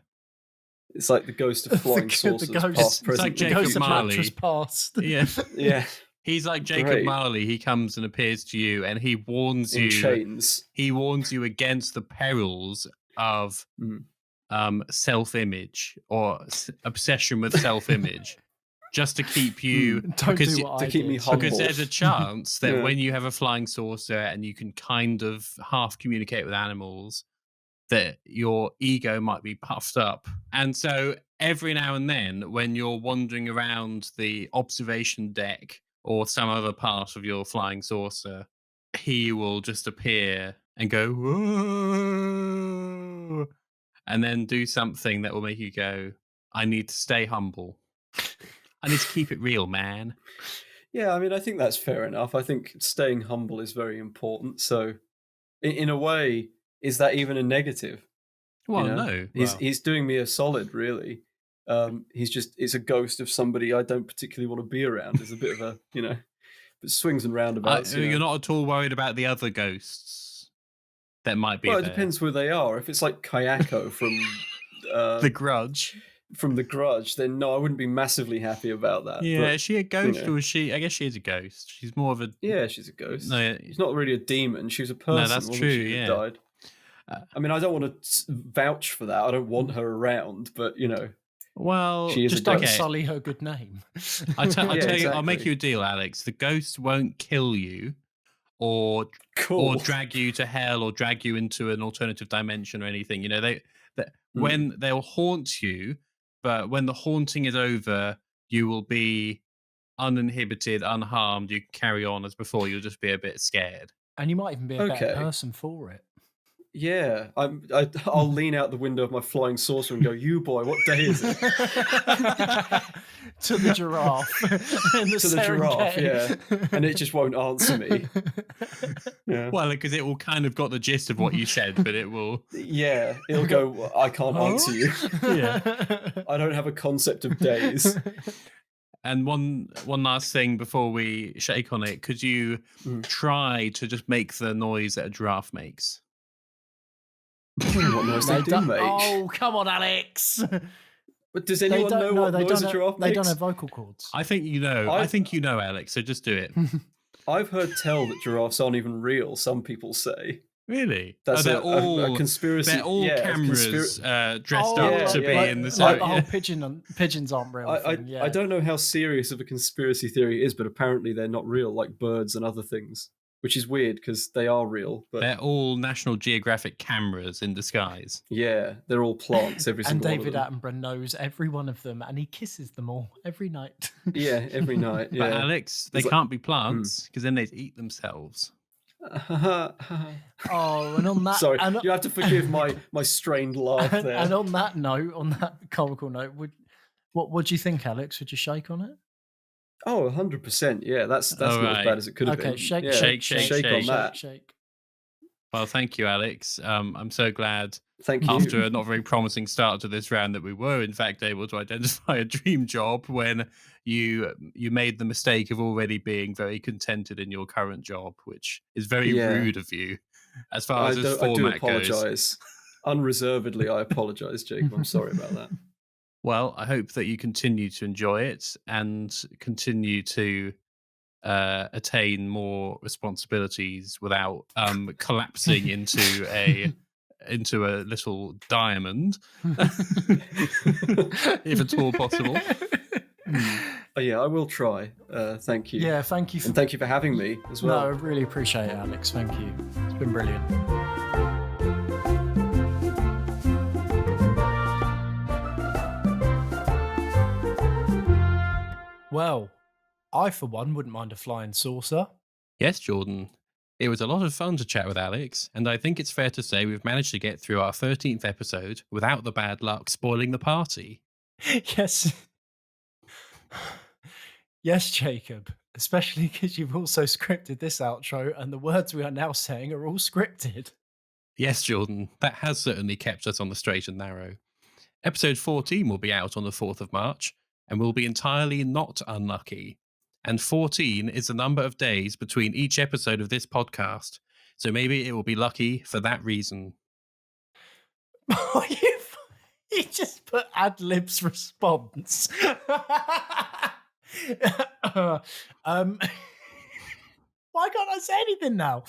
It's like the ghost of flying saucers, ghost- past, It's like present, The and Jacob ghost of future. Marley. mattress past. Yeah. Yeah, He's like Jacob Great. Marley. He comes and appears to you, and he warns in you. chains. He warns you against the perils of Mm. self-image or obsession with self-image, just to keep you Don't because do you- what To I keep me did. humble. because there's a chance that Yeah. when you have a flying saucer and you can kind of half communicate with animals, that your ego might be puffed up. And so every now and then, when you're wandering around the observation deck or some other part of your flying saucer, he will just appear and go, whoa, and then do something that will make you go, I need to stay humble. I need to keep it real, man. Yeah, I mean, I think that's fair enough. I think staying humble is very important. So, in a way, is that even a negative? Well, You know, no. he's doing me a solid, really. It's a ghost of somebody I don't particularly want to be around. It's a bit of a, but swings and roundabouts. You're not at all worried about the other ghosts that might be Well, it there. depends where they are. If it's like Kayako The Grudge. from The Grudge, then no, I wouldn't be massively happy about that. Yeah, but, is she a ghost know. or is she? I guess she is a ghost. She's more of a. yeah, she's a ghost. No, She's not really a demon. She was a person. that's wasn't true, she, that yeah. died. I mean, I don't want to vouch for that. I don't want her around, but Well, she is Just a don't ghost. sully her good name. I tell Yeah, you, I'll make exactly. you a deal, Alex. The ghost won't kill you, or Cool. drag you to hell, or drag you into an alternative dimension or anything. Hmm. When they'll haunt you, but when the haunting is over, you will be uninhibited, unharmed. You can carry on as before. You'll just be a bit scared. And you might even be a better Okay. person for it. Yeah, I'll lean out the window of my flying saucer and go, "You boy, what day is it?" To the giraffe. In the To the giraffe, Serengeti. and it just won't answer me. Yeah. Well, because it will kind of got the gist of what you said, but it will. Yeah, it'll go, "Well, I can't answer you. Yeah. I don't have a concept of days." And one last thing before we shake on it, could you try to just make the noise that a giraffe makes? What noise they do make? Oh, come on, Alex. But does anyone know what noise a giraffe They makes? don't have vocal cords. I think you know. I think you know, Alex. So just do it. I've heard tell that giraffes aren't even real. Some people say Really? that's they're all a conspiracy. They're all yeah, cameras dressed yeah, up to be yeah. in the like sound. the whole pigeons aren't real. I don't know how serious of a conspiracy theory it is, but apparently they're not real, like birds and other things, which is weird because they are real. But They're all National Geographic cameras in disguise. yeah, they're all plants. Every And single David one of them. Attenborough knows every one of them, and he kisses them all every night. Yeah, every night. Yeah. But Alex, they It's like- can't be plants because then they'd eat themselves. Oh, and on that, Sorry, and, you have to forgive my strained laugh there. and on that note, on that comical note, what do you think, Alex? Would you shake on it? Oh, 100%. Yeah, that's All not right. as bad as it could have Okay, been. shake, Yeah, shake, shake, on that. shake. Well, thank you, Alex. I'm so glad Thank you. after a not very promising start to this round that we were in fact able to identify a dream job when you made the mistake of already being very contented in your current job, which is very Yeah. rude of you as far as this I do format goes. apologise. Unreservedly, I apologise, Jacob. I'm sorry about that. Well, I hope that you continue to enjoy it and continue to attain more responsibilities without collapsing into a little diamond, if at all possible. Oh, yeah, I will try. Thank you. Yeah, thank you. And thank you for having me as No, I well. really appreciate it, Alex. Thank you. It's been brilliant. Well, I for one wouldn't mind a flying saucer. Yes, Jordan. It was a lot of fun to chat with Alex, and I think it's fair to say we've managed to get through our 13th episode without the bad luck spoiling the party. Yes. Yes, Jacob. Especially because you've also scripted this outro, and the words we are now saying are all scripted. Yes, Jordan, that has certainly kept us on the straight and narrow. Episode 14 will be out on the 4th of March, and will be entirely not unlucky. And 14 is the number of days between each episode of this podcast. So maybe it will be lucky for that reason. You just put ad libs response. um, why can't I say anything now?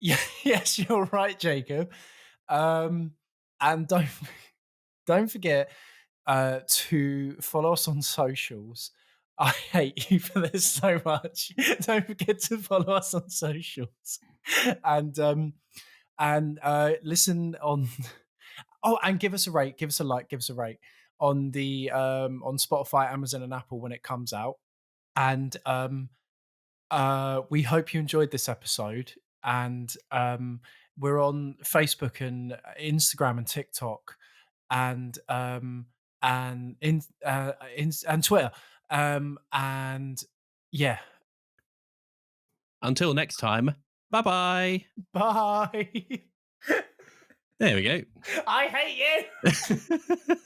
Yeah, yes, you're right, Jacob. And don't forget to follow us on socials. I hate you for this so much. Don't forget to follow us on socials, and listen on. Oh, and give us a rate, give us a like, give us a rate on the on Spotify, Amazon, and Apple when it comes out. And we hope you enjoyed this episode. And we're on Facebook and Instagram and TikTok and and Twitter. And yeah, Until next time, bye bye. bye. There we go. I hate you.